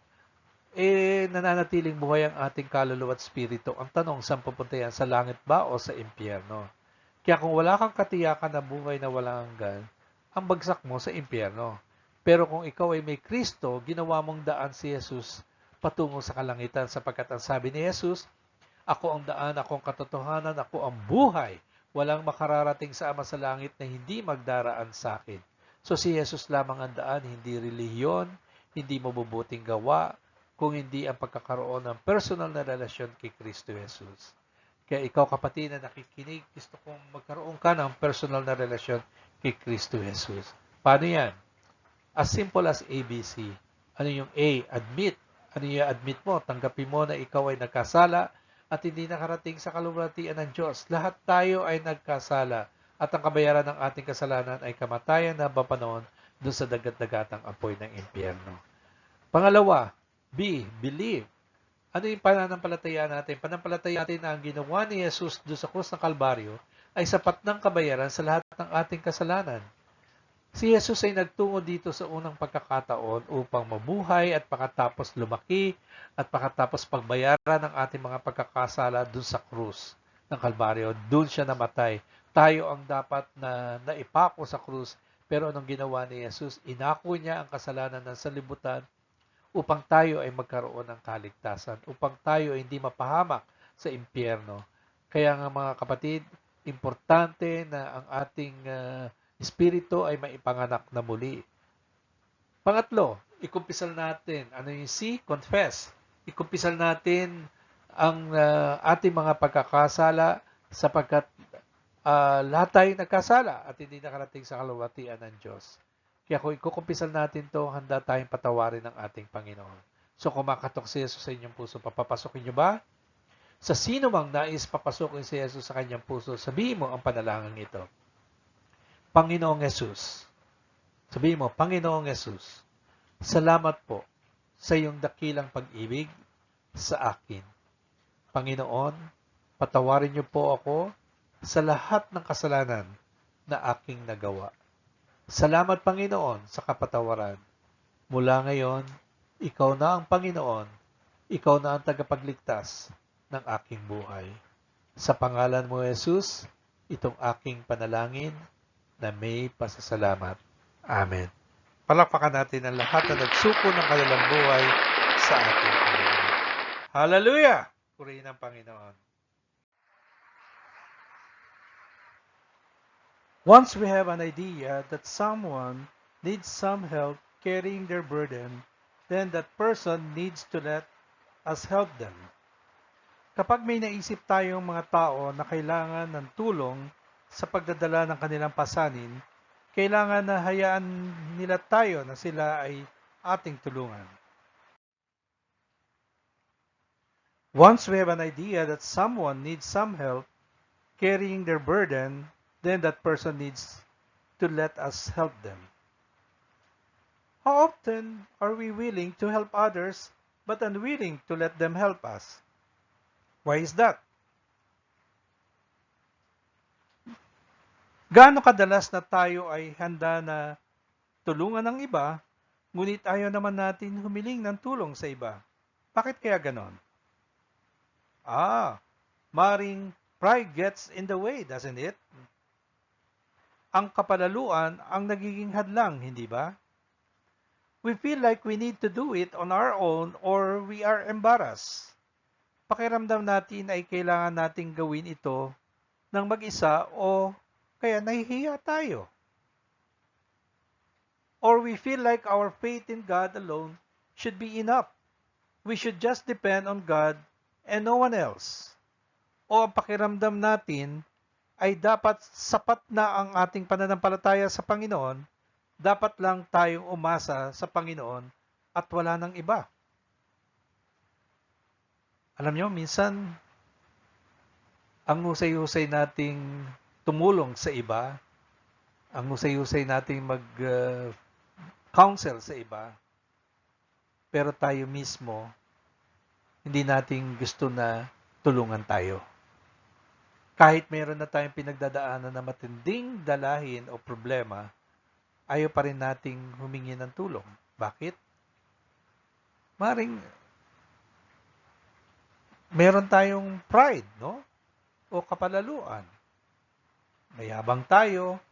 nananatiling buhay ang ating kaluluwa at spirito. Ang tanong, saan pupunta yan? Sa langit ba o sa impyerno? Kaya kung wala kang katiyakan na buhay na walang hanggan, ang bagsak mo sa impyerno. Pero kung ikaw ay may Kristo, ginawa mong daan si Jesus patungo sa kalangitan, sapagkat ang sabi ni Jesus, ako ang daan, ako ang katotohanan, ako ang buhay. Walang makararating sa Ama sa langit na hindi magdaraan sa akin. So si Jesus lamang ang daan, hindi relihiyon, hindi mabubuting gawa, kung hindi ang pagkakaroon ng personal na relasyon kay Kristo Jesus. Kaya ikaw kapatid na nakikinig, gusto kong magkaroon ka ng personal na relasyon kay Kristo Jesus. Paano yan? As simple as ABC. Ano yung A? Admit. Ano yung admit mo? Tanggapin mo na ikaw ay nagkasala at hindi nakarating sa kaluwalhatian ng Diyos. Lahat tayo ay nagkasala at ang kabayaran ng ating kasalanan ay kamatayan na bapanon doon sa dagat-dagatang apoy ng impyerno. Pangalawa, B, believe. Ano yung pananampalataya natin? Pananampalataya natin na ang ginawa ni Jesus doon sa krus ng Kalbaryo ay sapat ng kabayaran sa lahat ng ating kasalanan. Si Jesus ay nagtungo dito sa unang pagkakataon upang mabuhay at pagkatapos lumaki at pagkatapos pagbayaran ng ating mga pagkakasala doon sa krus ng Kalbaryo. Doon siya namatay. Tayo ang dapat na naipako sa krus, pero anong ginawa ni Jesus? Inako niya ang kasalanan ng sanlibutan upang tayo ay magkaroon ng kaligtasan, upang tayo ay hindi mapahamak sa impyerno. Kaya nga mga kapatid, importante na ang ating espiritu ay maipanganak na muli. Pangatlo, ikumpisal natin. Ano yung C? Confess. Ikumpisal natin ang ating mga pagkakasala sapagkat lahat tayo nagkasala at hindi nakarating sa kaluwalhatian ng Diyos. Kaya kung ikukumpisal natin to, handa tayong patawarin ng ating Panginoon. So kumakatok si Jesus sa inyong puso, papapasukin nyo ba? Sa sino mang nais papasukin si Jesus sa kanyang puso, sabihin mo ang panalangin ito. Panginoong Jesus. Sabihin mo, Panginoong Jesus, salamat po sa iyong dakilang pag-ibig sa akin. Panginoon, patawarin niyo po ako sa lahat ng kasalanan na aking nagawa. Salamat, Panginoon, sa kapatawaran. Mula ngayon, ikaw na ang Panginoon, ikaw na ang tagapagligtas ng aking buhay. Sa pangalan mo, Jesus, itong aking panalangin na may pasasalamat. Amen. Palakpakan natin ang lahat na nagsuko ng kanilang buhay sa ating Panginoon. Hallelujah! Purihin ang Panginoon. Once we have an idea that someone needs some help carrying their burden, then that person needs to let us help them. Kapag may naisip tayong mga tao na kailangan ng tulong sa pagdadala ng kanilang pasanin, kailangan na hayaan nila tayo na sila ay ating tulungan. Once we have an idea that someone needs some help carrying their burden, then that person needs to let us help them. How often are we willing to help others but unwilling to let them help us? Why is that? Gaano kadalas na tayo ay handa na tulungan ng iba, ngunit ayaw naman natin humiling ng tulong sa iba? Bakit kaya ganon? Maring pride gets in the way, doesn't it? Ang kapalaluan ang nagiging hadlang, hindi ba? We feel like we need to do it on our own or we are embarrassed. Pakiramdam natin ay kailangan nating gawin ito ng mag-isa o kaya nahihiya tayo. Or we feel like our faith in God alone should be enough. We should just depend on God and no one else. O ang pakiramdam natin ay dapat sapat na ang ating pananampalataya sa Panginoon, dapat lang tayong umasa sa Panginoon at wala nang iba. Alam nyo, minsan, ang husay-husay nating tumulong sa iba, ang husay-husay nating mag-counsel sa iba, pero tayo mismo, hindi natin gusto na tulungan tayo. Kahit meron na tayong pinagdadaanan na matinding dalahin o problema, ayaw pa rin nating humingi ng tulong. Bakit? Maring meron tayong pride, no? O kapalaluan. Mayabang tayo.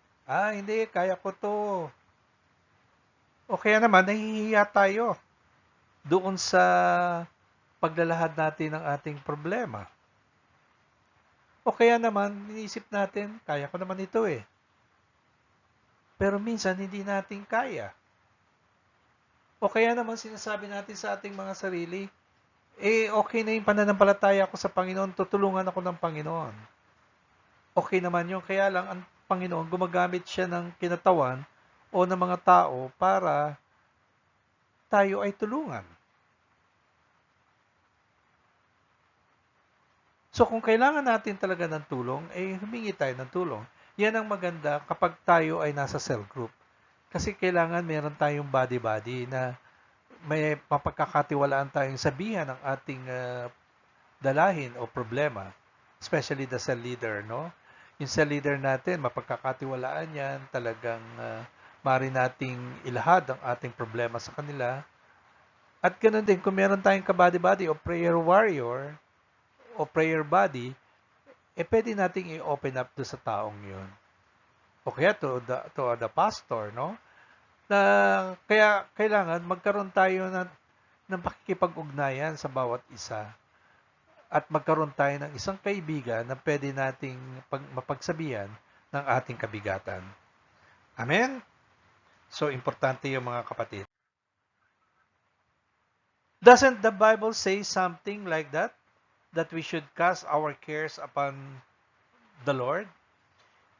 Hindi, kaya ko to. O kaya naman, nahihiya tayo doon sa paglalahad natin ng ating problema. O kaya naman, iniisip natin, kaya ko naman ito eh. Pero minsan, hindi natin kaya. O kaya naman, sinasabi natin sa ating mga sarili, okay na yung pananampalataya ko sa Panginoon, tutulungan ako ng Panginoon. Okay naman yun, kaya lang ang Panginoon, gumagamit siya ng kinatawan o ng mga tao para tayo ay tulungan. So kung kailangan natin talaga ng tulong, humingi tayo ng tulong. Yan ang maganda kapag tayo ay nasa cell group. Kasi kailangan meron tayong body-body na may mapagkakatiwalaan tayong sabihan ng ating dalahin o problema. Especially the cell leader, no? Yung cell leader natin, mapagkakatiwalaan yan, talagang maaari nating ilahad ang ating problema sa kanila. At ganoon din, kung meron tayong kabady-body o prayer warrior, o prayer body, pwede nating i-open up doon sa taong yun. O kaya to the pastor, no? Na kaya kailangan magkaroon tayo ng pakikipag-ugnayan sa bawat isa. At magkaroon tayo ng isang kaibigan na pwede nating mapagsabihan ng ating kabigatan. Amen? So, importante yung mga kapatid. Doesn't the Bible say something like that? That we should cast our cares upon the Lord?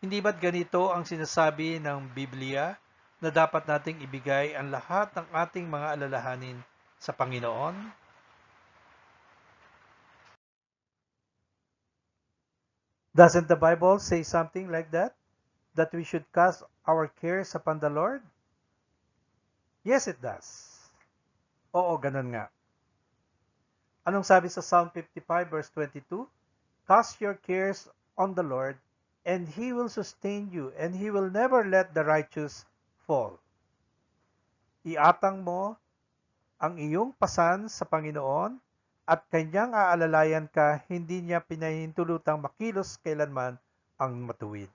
Hindi ba't ganito ang sinasabi ng Biblia na dapat nating ibigay ang lahat ng ating mga alalahanin sa Panginoon? Doesn't the Bible say something like that? That we should cast our cares upon the Lord? Yes, it does. Oo, ganun nga. Anong sabi sa Psalm 55 verse 22? Cast your cares on the Lord, and He will sustain you, and He will never let the righteous fall. Iatang mo ang iyong pasan sa Panginoon, at Kanyang aalalayan ka, hindi Niya pinahintulutang makilos kailanman ang matuwid.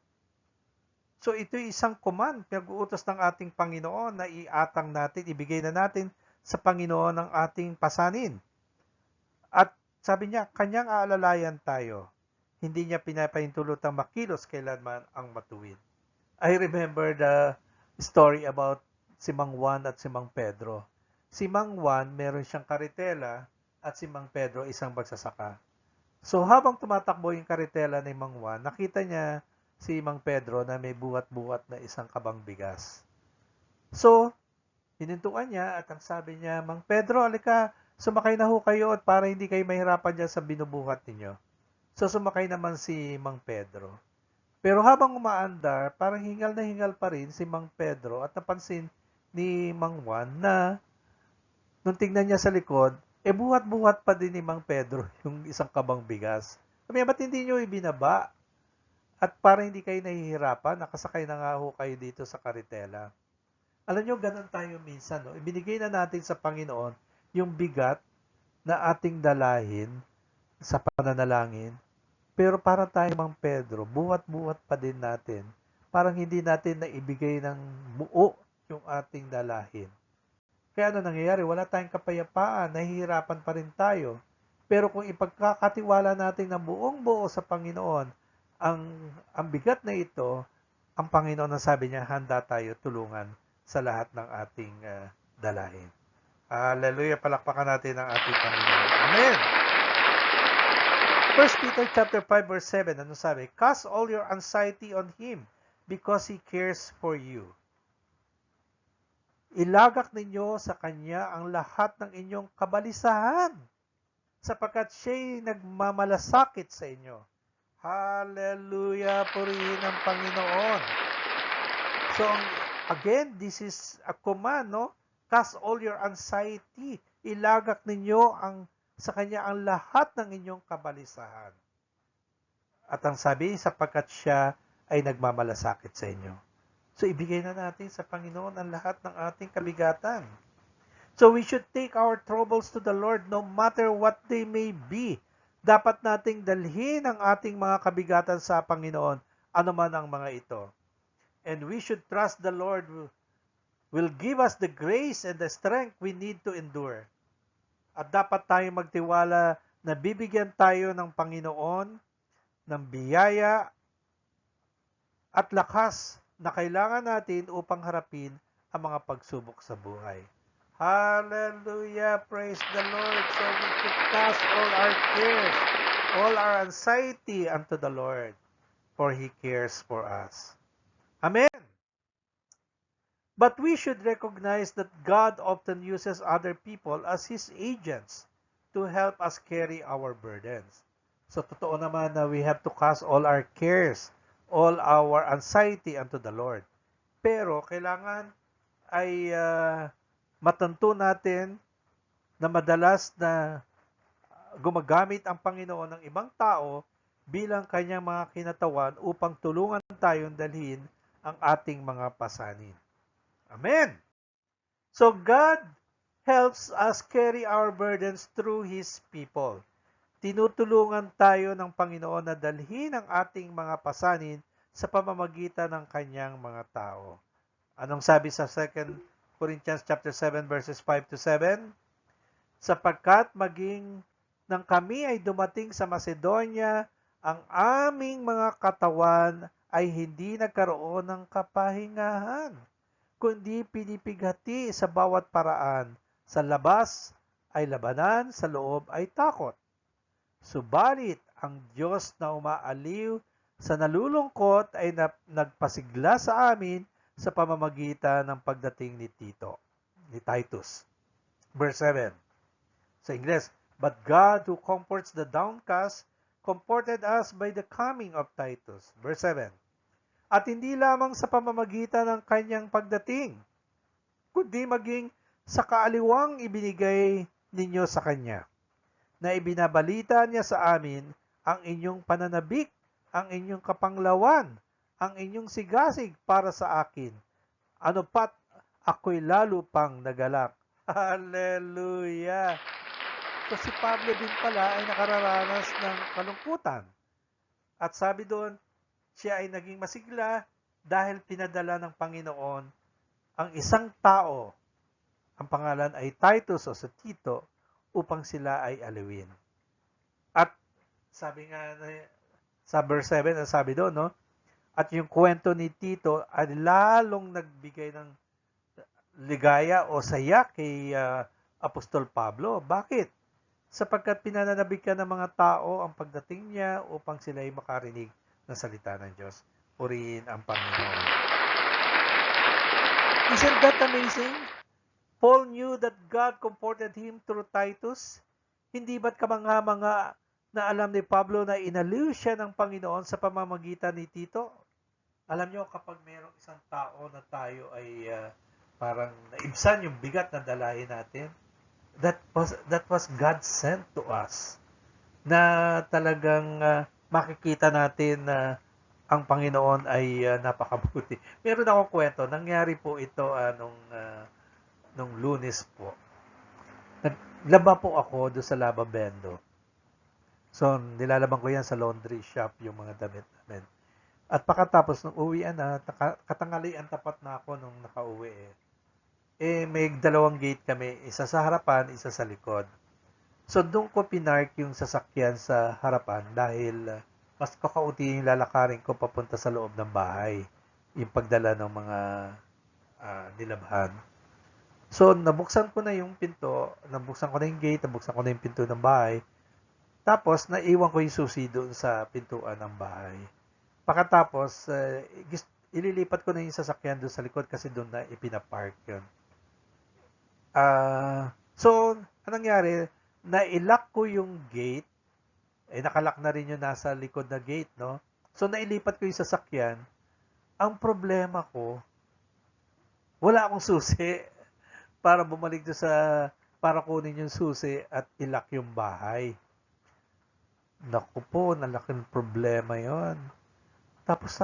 So ito'y isang command, pinag-uutos ng ating Panginoon na iatang natin, ibigay na natin sa Panginoon ang ating pasanin. At sabi niya, Kanyang aalalayan tayo. Hindi Niya pinapahintulutang makilos kailanman ang matuwid. I remember the story about si Mang Juan at si Mang Pedro. Si Mang Juan, meron siyang karitela at si Mang Pedro, isang magsasaka. So habang tumatakbo yung karitela ni Mang Juan, nakita niya si Mang Pedro na may buhat-buhat na isang kabang bigas. So, hinintuan niya at ang sabi niya, Mang Pedro, alika, sumakay na ho kayo at para hindi kayo mahirapan dyan sa binubuhat ninyo. So, sumakay naman si Mang Pedro. Pero habang umaandar, parang hingal na hingal pa rin si Mang Pedro at napansin ni Mang Juan na nung tingnan niya sa likod, buhat-buhat pa din ni Mang Pedro yung isang kabang bigas. Sabi niya, ba't hindi niyo ibinaba? At para hindi kayo nahihirapan, nakasakay na nga ho kayo dito sa karitela. Alam niyo, ganun tayo minsan. No? Ibinigay na natin sa Panginoon yung bigat na ating dalahin sa pananalangin. Pero para tayo, Mang Pedro, buhat-buhat pa din natin. Parang hindi natin naibigay ng buo yung ating dalahin. Kaya ano nangyayari? Wala tayong kapayapaan, nahihirapan pa rin tayo. Pero kung ipagkakatiwala natin ng buong buo sa Panginoon, ang bigat na ito, ang Panginoon na sabi niya, handa tayo tulungan sa lahat ng ating dalahin. Hallelujah, palakpakan natin ang ating Panginoon. Amen! 1 Peter chapter 5 verse 7, ano sabi? Cast all your anxiety on Him because He cares for you. Ilagak ninyo sa Kanya ang lahat ng inyong kabalisahan sapagkat Siya'y nagmamalasakit sa inyo. Hallelujah! Purihin ang Panginoon. So, again, this is a command, no? Cast all your anxiety. Ilagak ninyo sa Kanya ang lahat ng inyong kabalisahan. At ang sabi, sapagkat Siya ay nagmamalasakit sa inyo. So, ibigay na natin sa Panginoon ang lahat ng ating kabigatan. So, we should take our troubles to the Lord no matter what they may be. Dapat nating dalhin ang ating mga kabigatan sa Panginoon, anuman ang mga ito. And we should trust the Lord will give us the grace and the strength we need to endure. At dapat tayong magtiwala na bibigyan tayo ng Panginoon ng biyaya at lakas na kailangan natin upang harapin ang mga pagsubok sa buhay. Hallelujah! Praise the Lord! So we should cast all our cares, all our anxiety unto the Lord, for He cares for us. Amen! But we should recognize that God often uses other people as His agents to help us carry our burdens. So totoo naman na we have to cast all our cares, all our anxiety unto the Lord. Pero kailangan ay matanto natin na madalas na gumagamit ang Panginoon ng ibang tao bilang kanyang mga kinatawan upang tulungan tayong dalhin ang ating mga pasanin. Amen! So God helps us carry our burdens through His people. Tinutulungan tayo ng Panginoon na dalhin ang ating mga pasanin sa pamamagitan ng kanyang mga tao. Anong sabi sa 2 Corinthians chapter 7 verses 5 to 7? Sapagkat maging nang kami ay dumating sa Macedonia, ang aming mga katawan ay hindi nagkaroon ng kapahingahan, kundi pinipighati sa bawat paraan. Sa labas ay labanan, sa loob ay takot. Subalit, ang Diyos na umaaliw sa nalulungkot ay nagpasigla sa amin sa pamamagitan ng pagdating ni Titus. Verse 7. Sa Ingles, but God who comforts the downcast comforted us by the coming of Titus. Verse 7. At hindi lamang sa pamamagitan ng kanyang pagdating, kundi maging sa kaaliwang ibinigay ninyo sa kanya, na ibinabalita niya sa amin ang inyong pananabik, ang inyong kapanglawan, ang inyong sigasig para sa akin. Ano pat, ako'y lalo pang nagalak. Hallelujah! So si Pablo din pala ay nakararanas ng kalungkutan. At sabi doon, siya ay naging masigla dahil pinadala ng Panginoon ang isang tao, ang pangalan ay Titus o sa Tito, upang sila ay aliwin. At sabi nga sa verse 7, ang sabi doon, no? At yung kwento ni Tito ay lalong nagbigay ng ligaya o saya kay Apostol Pablo. Bakit? Sapagkat pinananabik ng mga tao ang pagdating niya upang sila ay makarinig ng salita ng Diyos. Purihin ang Panginoon. Isn't that amazing? Paul knew that God comforted him through Titus. Hindi ba't kamanga-manga na alam ni Pablo na inaliw siya ng Panginoon sa pamamagitan ni Tito? Alam nyo, kapag mayroong isang tao na tayo ay parang naibsan yung bigat na dalahin natin, that was God sent to us. Na talagang makikita natin na ang Panginoon ay napakabuti. Meron akong kwento, nangyari po ito nung Lunes po. Naglaba po ako doon sa Laba Bendo. So, nilalaban ko yan sa laundry shop, yung mga damit namin. At pagkatapos nung uwian na, katangalian tapat na ako nung nakauwi may dalawang gate kami, isa sa harapan, isa sa likod. So, doon ko pinark yung sasakyan sa harapan dahil mas kakaunti yung lalakarin ko papunta sa loob ng bahay. Yung pagdala ng mga nilabhan. So, nabuksan ko na yung pinto, nabuksan ko na yung gate, nabuksan ko na yung pinto ng bahay. Tapos, naiwan ko yung susi doon sa pintuan ng bahay. Pagkatapos, ililipat ko na yung sasakyan doon sa likod kasi doon na ipinapark yun. So, anong nangyari? Nailak ko yung gate. Nakalak na rin yung nasa likod na gate, no? So, nailipat ko yung sasakyan. Ang problema ko, wala akong susi para bumalik doon para kunin yung susi at ilak yung bahay. Naku po, nalaking problema yon. Tapos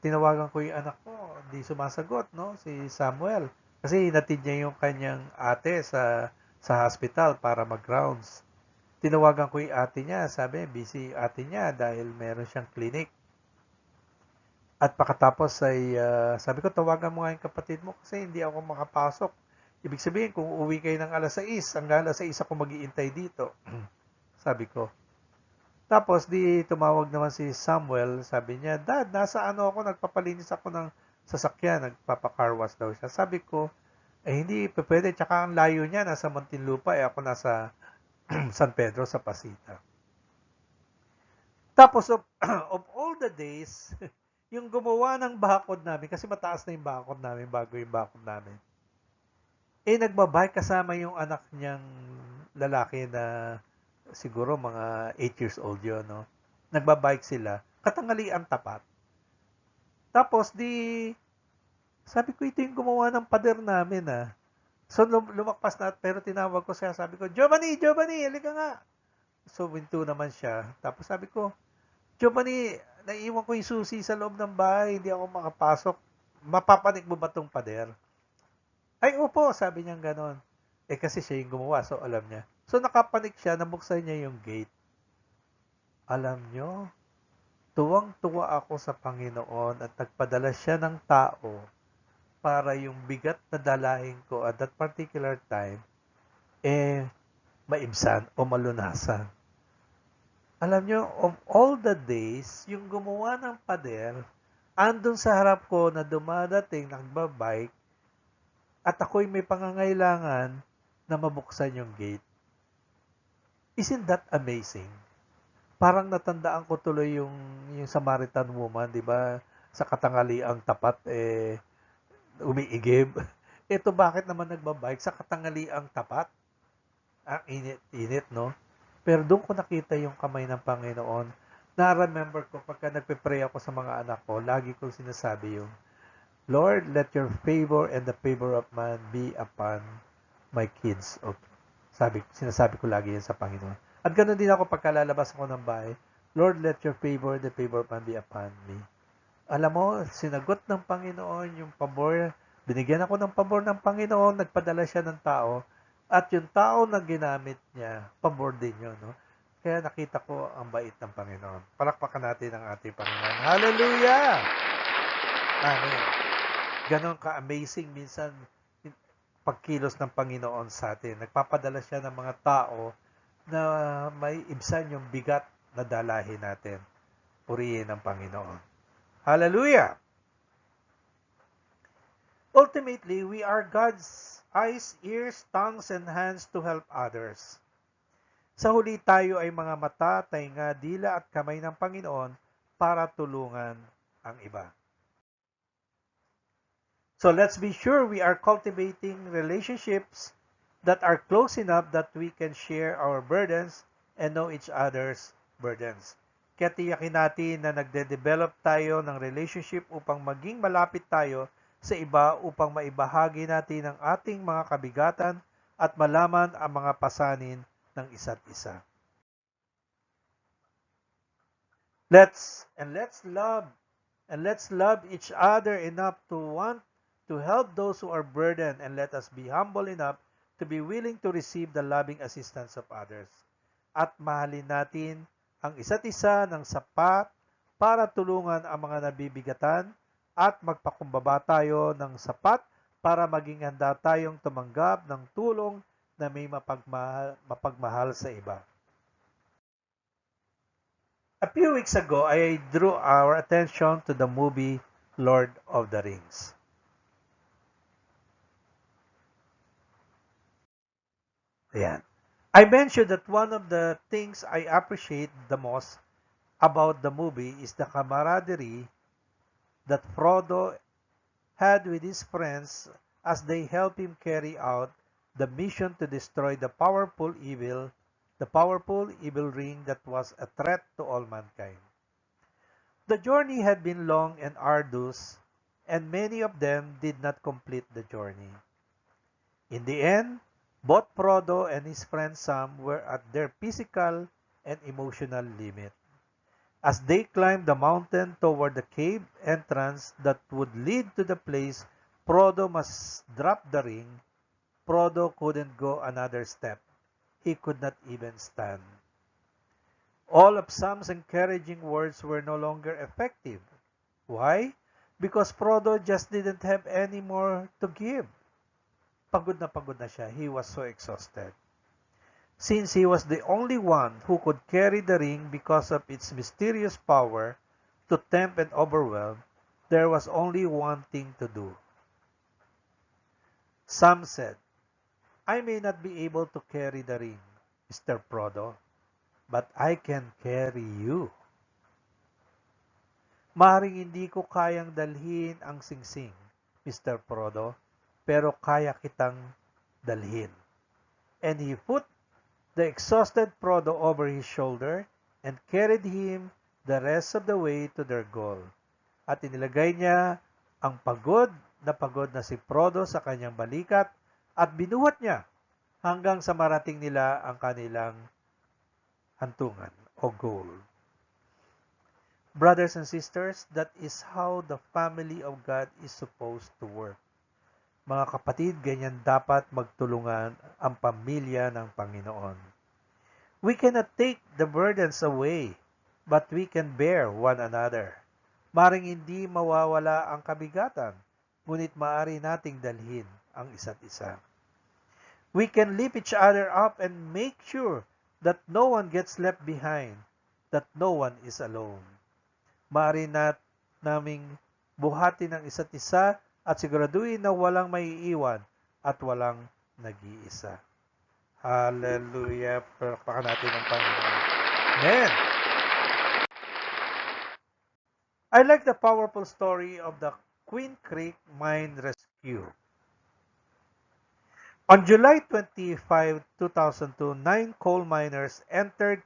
tinawagan ko yung anak ko, hindi sumasagot, no? Si Samuel. Kasi hinatid niya yung kanyang ate sa hospital para mag-rounds. Tinawagan ko yung ate niya, sabi, busy ate niya dahil meron siyang clinic. At pagkatapos ay, sabi ko, tawagan mo nga yung kapatid mo kasi hindi ako makapasok. Ibig sabihin, kung uuwi kayo ng alas 6, hanggang alas 6 ako mag-iintay dito. Sabi ko. Tapos, tumawag naman si Samuel, sabi niya, Dad, nasa ako, nagpapalinis ako ng sasakyan, nagpapakarwas daw siya. Sabi ko, hindi pwede, tsaka ang layo niya, nasa Muntinlupa, ako nasa San Pedro sa Pasita. Tapos, of all the days, yung gumawa ng bakod namin, kasi mataas na yung bakod namin, bago yung bakod namin, nagbabike kasama yung anak niyang lalaki na siguro mga 8 years old yun, no? Nagbabike sila, katangalian tapat. Tapos, sabi ko, ito yung gumawa ng pader namin, So, lumakpas na, pero tinawag ko siya, sabi ko, Giovanni, halika nga. So, winto naman siya. Tapos sabi ko, Giovanni, naiiwan ko yung susi sa loob ng bahay, hindi ako makapasok. Mapapanik mo ba itong pader? Ay, opo, sabi niya ganon. Kasi siya yung gumawa, so alam niya. So, nakapanik siya, nabuksan niya yung gate. Alam nyo, tuwang-tuwa ako sa Panginoon at nagpadala siya ng tao para yung bigat na dalahin ko at that particular time, maibsan o malunasan. Alam nyo, of all the days, yung gumawa ng pader, andun sa harap ko na dumadating, nagbabike, at ako'y may pangangailangan na mabuksan yung gate. Isn't that amazing? Parang natandaan ko tuloy yung Samaritan woman, di ba? Sa katangaliang tapat, umiigib. Ito bakit naman nagbabike sa katangaliang tapat? Ang init-init, no? Pero doon ko nakita yung kamay ng Panginoon. Na-remember ko pagka nagpe-pray ako sa mga anak ko, lagi kong sinasabi yung, Lord, let your favor and the favor of man be upon my kids. Okay. Sinasabi ko lagi yan sa Panginoon. At ganoon din ako pagka lalabas ako ng bahay, Lord, let your favor and the favor of man be upon me. Alam mo, sinagot ng Panginoon yung pabor. Binigyan ako ng pabor ng Panginoon, nagpadala siya ng tao, at yung tao na ginamit niya, pabor din yun. No? Kaya nakita ko ang bait ng Panginoon. Palakpakan natin ang ating Panginoon. Hallelujah! Amen. Ganon ka-amazing minsan pagkilos ng Panginoon sa atin. Nagpapadala siya ng mga tao na may ibsan yung bigat na dalahin natin. Purihin ng Panginoon. Hallelujah! Ultimately, we are God's eyes, ears, tongues, and hands to help others. Sa huli tayo ay mga mata, tainga, dila at kamay ng Panginoon para tulungan ang iba. So let's be sure we are cultivating relationships that are close enough that we can share our burdens and know each other's burdens. Kaya tiyakin natin na nagde-develop tayo ng relationship upang maging malapit tayo sa iba upang maibahagi natin ang ating mga kabigatan at malaman ang mga pasanin ng isa't isa. Let's love each other enough to want to help those who are burdened, and let us be humble enough to be willing to receive the loving assistance of others. At mahalin natin ang isa't isa ng sapat para tulungan ang mga nabibigatan at magpakumbaba tayo ng sapat para maging handa tayong tumanggap ng tulong na may mapagmahal sa iba. A few weeks ago, I drew our attention to the movie Lord of the Rings. Ayan. I mentioned that one of the things I appreciate the most about the movie is the camaraderie that Frodo had with his friends as they helped him carry out the mission to destroy the powerful evil ring that was a threat to all mankind. The journey had been long and arduous, and many of them did not complete the journey. In the end, both Frodo and his friend Sam were at their physical and emotional limit. As they climbed the mountain toward the cave entrance that would lead to the place Frodo must drop the ring, Frodo couldn't go another step. He could not even stand. All of Sam's encouraging words were no longer effective. Why? Because Frodo just didn't have any more to give. Pagod na siya. He was so exhausted. Since he was the only one who could carry the ring because of its mysterious power to tempt and overwhelm, there was only one thing to do. Sam said, I may not be able to carry the ring, Mr. Frodo, but I can carry you. Maring hindi ko kayang dalhin ang singsing, Mr. Frodo, pero kaya kitang dalhin. And he put the exhausted Frodo over his shoulder and carried him the rest of the way to their goal. At inilagay niya ang pagod na si Frodo sa kanyang balikat at binuhat niya hanggang sa marating nila ang kanilang hantungan o goal. Brothers and sisters, that is how the family of God is supposed to work. Mga kapatid, ganyan dapat magtulungan ang pamilya ng Panginoon. We cannot take the burdens away, but we can bear one another. Maring hindi mawawala ang kabigatan, ngunit maaari nating dalhin ang isa't isa. We can lift each other up and make sure that no one gets left behind, that no one is alone. Maaari naming buhatin ang isa't isa at siguraduhin na walang maiiwan at walang nag-iisa. Hallelujah! Palakpakan natin ang Panginoon. Amen! I like the powerful story of the Queen Creek Mine Rescue. On July 25, 2002, 9 coal miners entered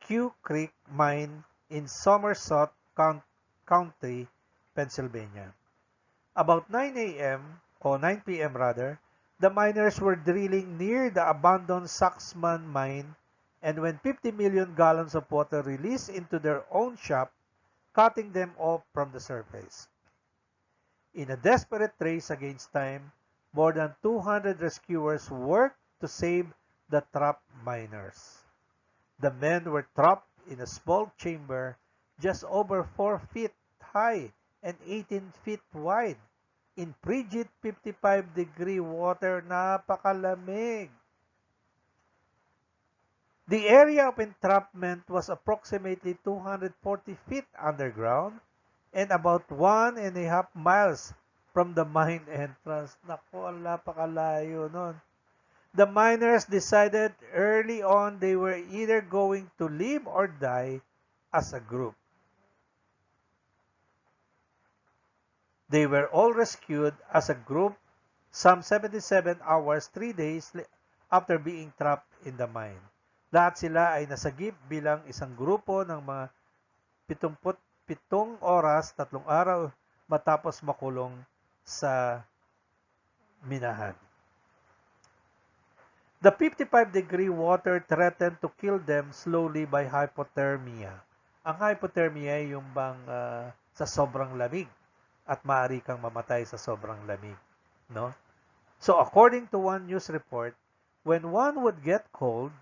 Q Creek Mine in Somerset County, Pennsylvania. About 9 a.m. or 9 p.m. rather, the miners were drilling near the abandoned Saxman mine, and when 50 million gallons of water released into their own shaft, cutting them off from the surface. In a desperate race against time, more than 200 rescuers worked to save the trapped miners. The men were trapped in a small chamber just over 4 feet high and 18 feet wide in frigid 55-degree water. Napakalamig. The area of entrapment was approximately 240 feet underground and about 1.5 miles from the mine entrance. Naku, napakalayo nun. The miners decided early on they were either going to live or die as a group. They were all rescued as a group some 77 hours, 3 days after being trapped in the mine. Lahat sila ay nasagip bilang isang grupo ng mga 77 oras, 3 araw matapos makulong sa minahan. The 55-degree water threatened to kill them slowly by hypothermia. Ang hypothermia ay yung bang sa sobrang lamig at maaari kang mamatay sa sobrang lamig, no? So according to one news report, when one would get cold,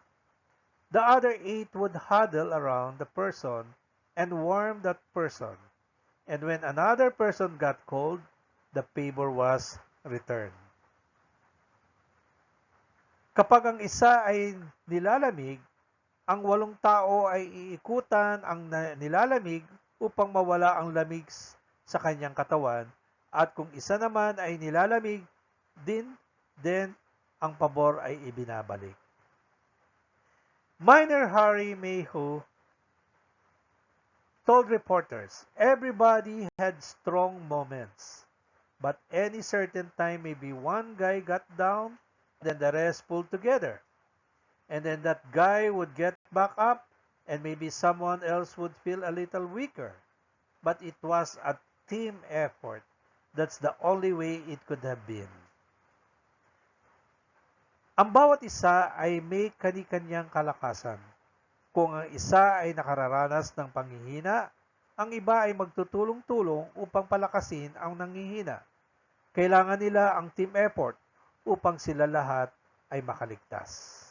the other 8 would huddle around the person and warm that person. And when another person got cold, the favor was returned. Kapag ang isa ay nilalamig, ang 8 tao ay iikutan ang nilalamig upang mawala ang lamig sa kanyang katawan, at kung isa naman ay nilalamig din ang pabor ay ibinabalik. Miner Harry Mayhew told reporters, "Everybody had strong moments, but any certain time maybe one guy got down, then the rest pulled together. And then that guy would get back up, and maybe someone else would feel a little weaker. But it was a team effort. That's the only way it could have been." Ang bawat isa ay may kani-kanyang kalakasan. Kung ang isa ay nakararanas ng panghihina, ang iba ay magtutulong-tulong upang palakasin ang nanghihina. Kailangan nila ang team effort upang sila lahat ay makaligtas.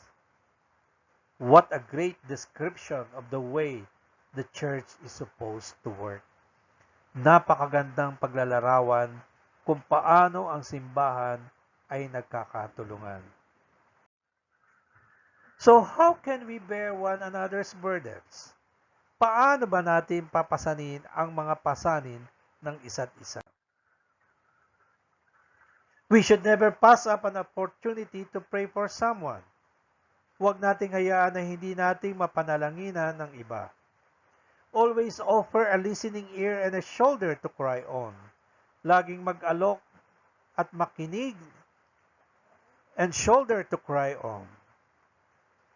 What a great description of the way the church is supposed to work. Napakagandang paglalarawan kung paano ang simbahan ay nagkakatulungan. So how can we bear one another's burdens? Paano ba natin papasanin ang mga pasanin ng isa't isa? We should never pass up an opportunity to pray for someone. Huwag nating hayaan na hindi nating mapanalanginan ng iba. Always offer a listening ear and a shoulder to cry on. Laging mag-alok at makinig and shoulder to cry on.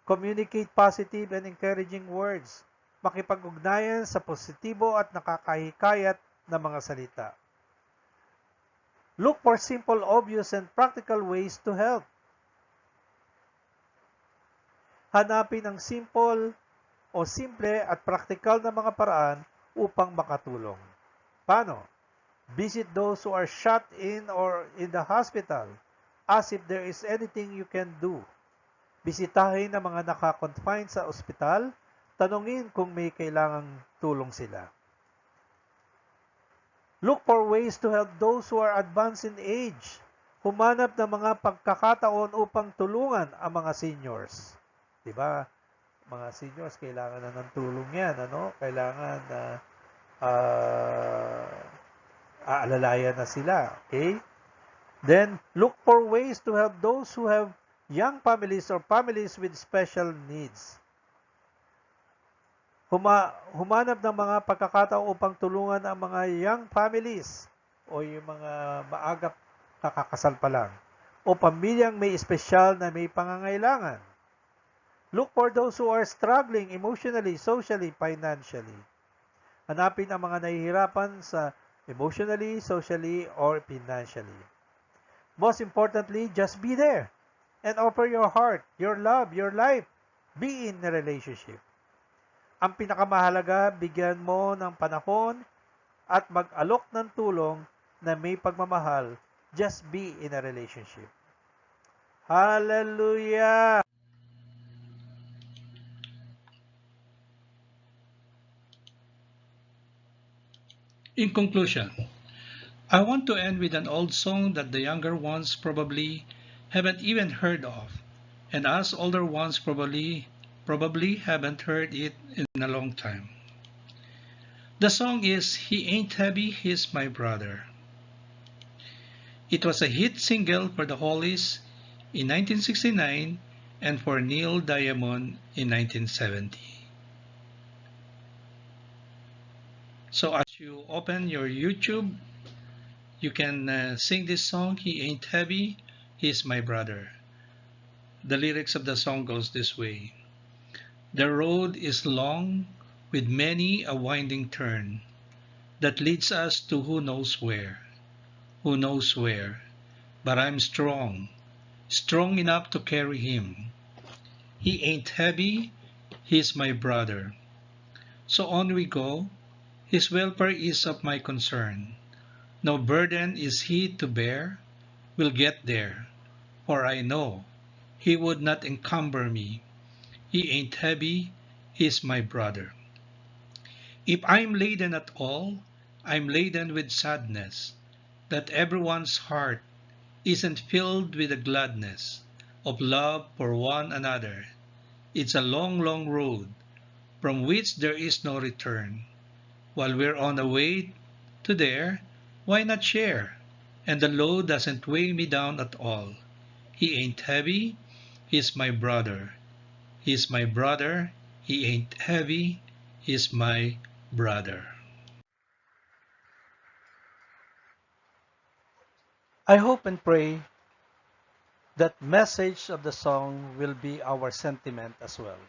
Communicate positive and encouraging words. Makipag-ugnayan sa positibo at nakakahikayat na mga salita. Look for simple, obvious, and practical ways to help. Hanapin ang simple at practical na mga paraan upang makatulong. Paano? Visit those who are shut in or in the hospital. Ask if there is anything you can do. Bisitahin ang mga naka-confine sa ospital. Tanungin kung may kailangang tulong sila. Look for ways to help those who are advanced in age. Humanap ng mga pagkakataon upang tulungan ang mga seniors. Diba? Mga seniors, kailangan na ng tulong yan. Ano? Kailangan na aalalayan na sila. Okay? Then, look for ways to help those who have young families or families with special needs. Humanap ng mga pagkakataon upang tulungan ang mga young families o yung mga maagap kakakasal pa lang, o pamilyang may espesyal na may pangangailangan. Look for those who are struggling emotionally, socially, financially. Hanapin ang mga nahihirapan sa emotionally, socially, or financially. Most importantly, just be there and offer your heart, your love, your life. Be in a relationship. Ang pinakamahalaga, bigyan mo ng panahon at mag-alok ng tulong na may pagmamahal. Just be in a relationship. Hallelujah! In conclusion, I want to end with an old song that the younger ones probably haven't even heard of, and us older ones probably haven't heard it in a long time. The song is He Ain't Heavy, He's My Brother. It was a hit single for the Hollies in 1969 and for Neil Diamond in 1970. So as you open your YouTube, you can sing this song, He Ain't Heavy, He's My Brother. The lyrics of the song goes this way. The road is long with many a winding turn that leads us to who knows where, but I'm strong, strong enough to carry him. He ain't heavy, he's my brother. So on we go, his welfare is of my concern. No burden is he to bear, we'll get there, for I know he would not encumber me. He ain't heavy, he's my brother. If I'm laden at all, I'm laden with sadness, that everyone's heart isn't filled with the gladness of love for one another. It's a long, long road from which there is no return. While we're on the way to there, why not share? And the load doesn't weigh me down at all. He ain't heavy, he's my brother. He's my brother, he ain't heavy, he's my brother. I hope and pray that message of the song will be our sentiment as well.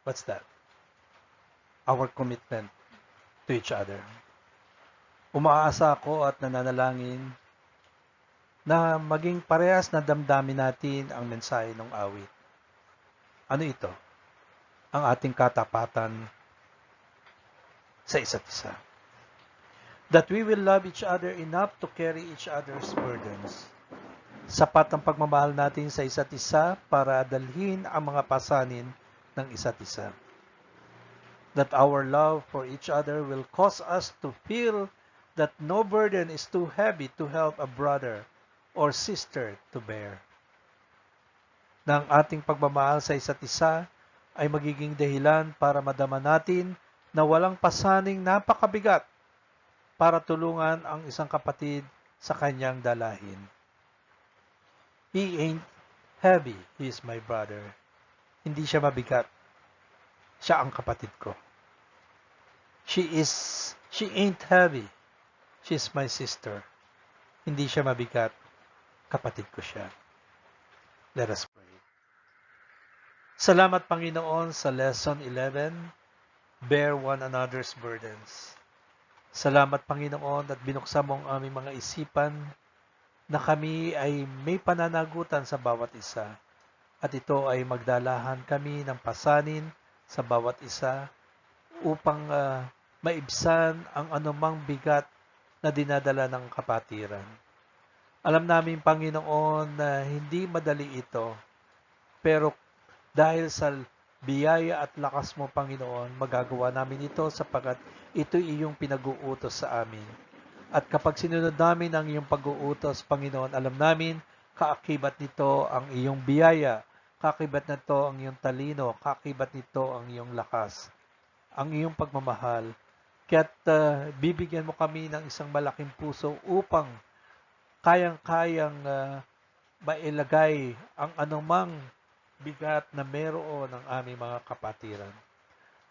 What's that? Our commitment to each other. Umaasa ako at nananalangin na maging parehas na damdamin natin ang mensahe ng awit. Ano ito? Ang ating katapatan sa isa't isa. That we will love each other enough to carry each other's burdens. Sapat ang pagmamahal natin sa isa't isa para dalhin ang mga pasanin ng isa't isa. That our love for each other will cause us to feel that no burden is too heavy to help a brother or sister to bear. Na ang ating pagmamahal sa isa't isa ay magiging dahilan para madama natin na walang pasaning napakabigat para tulungan ang isang kapatid sa kanyang dalahin. He ain't heavy, he's my brother. Hindi siya mabigat. Siya ang kapatid ko. She ain't heavy. She's my sister. Hindi siya mabigat. Kapatid ko siya. Let us pray. Salamat Panginoon sa lesson 11, bear one another's burdens. Salamat Panginoon at binuksan mo ang aming mga isipan na kami ay may pananagutan sa bawat isa. At ito ay magdalahan kami ng pasanin sa bawat isa upang maibsan ang anumang bigat na dinadala ng kapatiran. Alam namin Panginoon na hindi madali ito, pero dahil sa biyaya at lakas mo, Panginoon, magagawa namin ito sapagkat ito iyong pinag-uutos sa amin. At kapag sinunod namin ang iyong pag-uutos, Panginoon, alam namin, kaakibat nito ang iyong biyaya, kaakibat nito ang iyong talino, kaakibat nito ang iyong lakas, ang iyong pagmamahal. Kaya't bibigyan mo kami ng isang malaking puso upang kayang-kayang mailagay ang anumang bigat na meron ng aming mga kapatiran.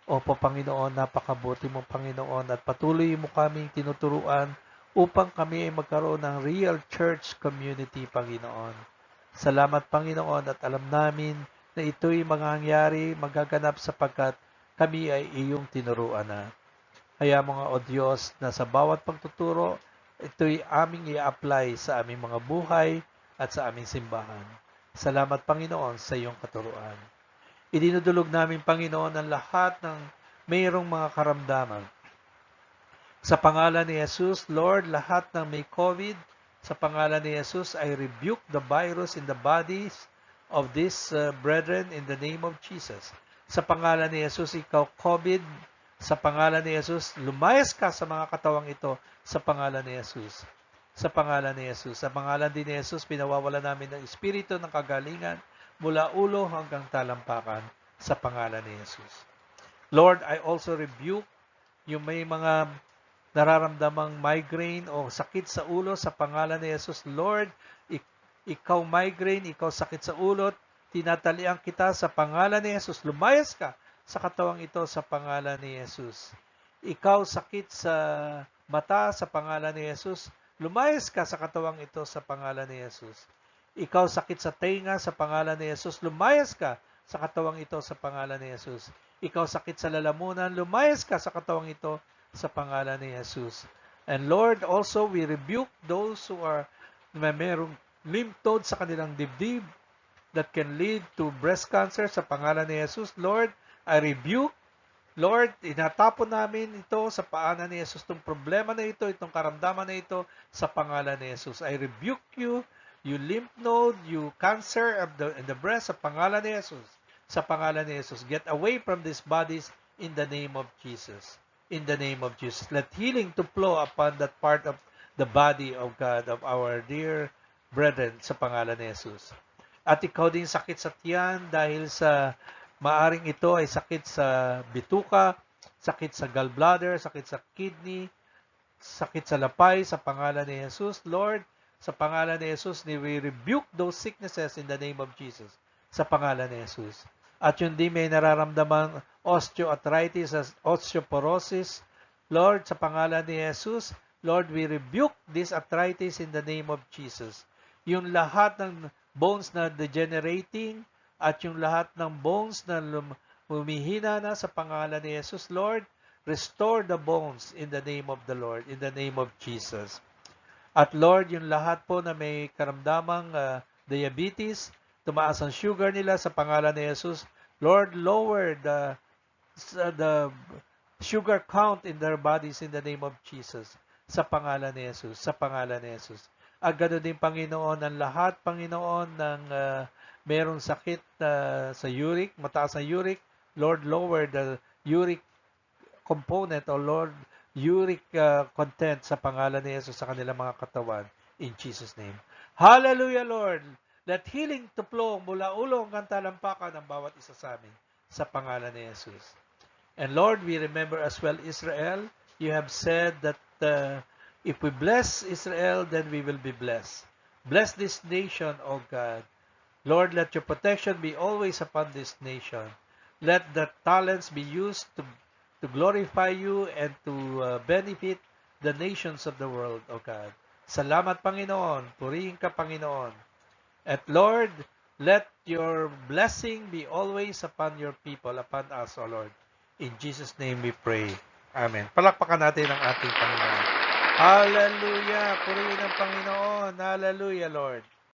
Opo Panginoon, napakabuti mo Panginoon at patuloy mo kaming tinuturuan upang kami ay magkaroon ng real church community Panginoon. Salamat, Panginoon, at alam namin na ito'y mangyayari, magaganap sapagkat kami ay iyong tinuruan na. Kaya mga O Diyos, na sa bawat pagtuturo, ito'y aming i-apply sa aming mga buhay at sa aming simbahan. Salamat, Panginoon, sa iyong katuruan. Idinudulog namin, Panginoon, ang lahat ng mayroong mga karamdaman. Sa pangalan ni Jesus, Lord, lahat ng may COVID, sa pangalan ni Jesus, I rebuke the virus in the bodies of these brethren in the name of Jesus. Sa pangalan ni Jesus, ikaw COVID, sa pangalan ni Jesus, lumayas ka sa mga katawang ito sa pangalan ni Jesus. Sa pangalan ni Jesus. Sa pangalan din ni Jesus, pinawawala namin ng espiritu ng kagalingan mula ulo hanggang talampakan sa pangalan ni Jesus. Lord, I also rebuke yung may mga nararamdamang migraine o sakit sa ulo sa pangalan ni Jesus. Lord, ikaw migraine, ikaw sakit sa ulo, tinatalian kita sa pangalan ni Jesus. Lumayas ka sa katawang ito sa pangalan ni Jesus. Ikaw sakit sa mata sa pangalan ni Jesus. Lumayas ka sa katawang ito sa pangalan ni Jesus. Ikaw sakit sa tenga sa pangalan ni Jesus. Lumayas ka sa katawang ito sa pangalan ni Jesus. Ikaw sakit sa lalamunan. Lumayas ka sa katawang ito sa pangalan ni Jesus. And Lord, also we rebuke those who are merong lymph nodes sa kanilang dibdib that can lead to breast cancer sa pangalan ni Jesus. Lord, I rebuke. Lord, inatapon namin ito sa paanan ni Jesus, itong problema na ito, itong karamdaman na ito sa pangalan ni Jesus. I rebuke you, you lymph node, you cancer in the breast sa pangalan ni Jesus. Sa pangalan ni Jesus. Get away from these bodies in the name of Jesus. In the name of Jesus. Let healing to flow upon that part of the body of God, of our dear brethren, sa pangalan ni Jesus. At ikaw din sakit sa tiyan dahil sa maaring ito ay sakit sa bituka, sakit sa gallbladder, sakit sa kidney, sakit sa lapay, sa pangalan ni Jesus. Lord, sa pangalan ni Jesus, we rebuke those sicknesses in the name of Jesus. Sa pangalan ni Jesus. At yun din may nararamdaman osteoarthritis, osteoporosis. Lord, sa pangalan ni Jesus, Lord, we rebuke this arthritis in the name of Jesus. Yung lahat ng bones na degenerating at yung lahat ng bones na humihina na sa pangalan ni Jesus, Lord, restore the bones in the name of the Lord, in the name of Jesus. At Lord, yung lahat po na may karamdamang diabetes, tumaas ang sugar nila sa pangalan ni Jesus, Lord, lower the sugar count in their bodies in the name of Jesus. Sa pangalan ni Jesus, sa pangalan ni Jesus. At ganoon din, Panginoon, ang lahat, Panginoon, ng merong sakit sa uric, mataas na uric, Lord, lower the uric component o Lord, uric content sa pangalan ni Jesus sa kanilang mga katawan. In Jesus' name. Hallelujah, Lord! Let healing to flow mula ulo hanggang talampakan ng bawat isa sa amin sa pangalan ni Jesus. And Lord, we remember as well Israel. You have said that if we bless Israel, then we will be blessed. Bless this nation, O God. Lord, let your protection be always upon this nation. Let the talents be used to glorify you and to benefit the nations of the world, O God. Salamat, Panginoon. Purihin ka, Panginoon. At Lord, let your blessing be always upon your people, upon us, O Lord. In Jesus' name we pray. Amen. Palakpakan natin ang ating Panginoon. Hallelujah! Purihin ang Panginoon. Hallelujah, Lord.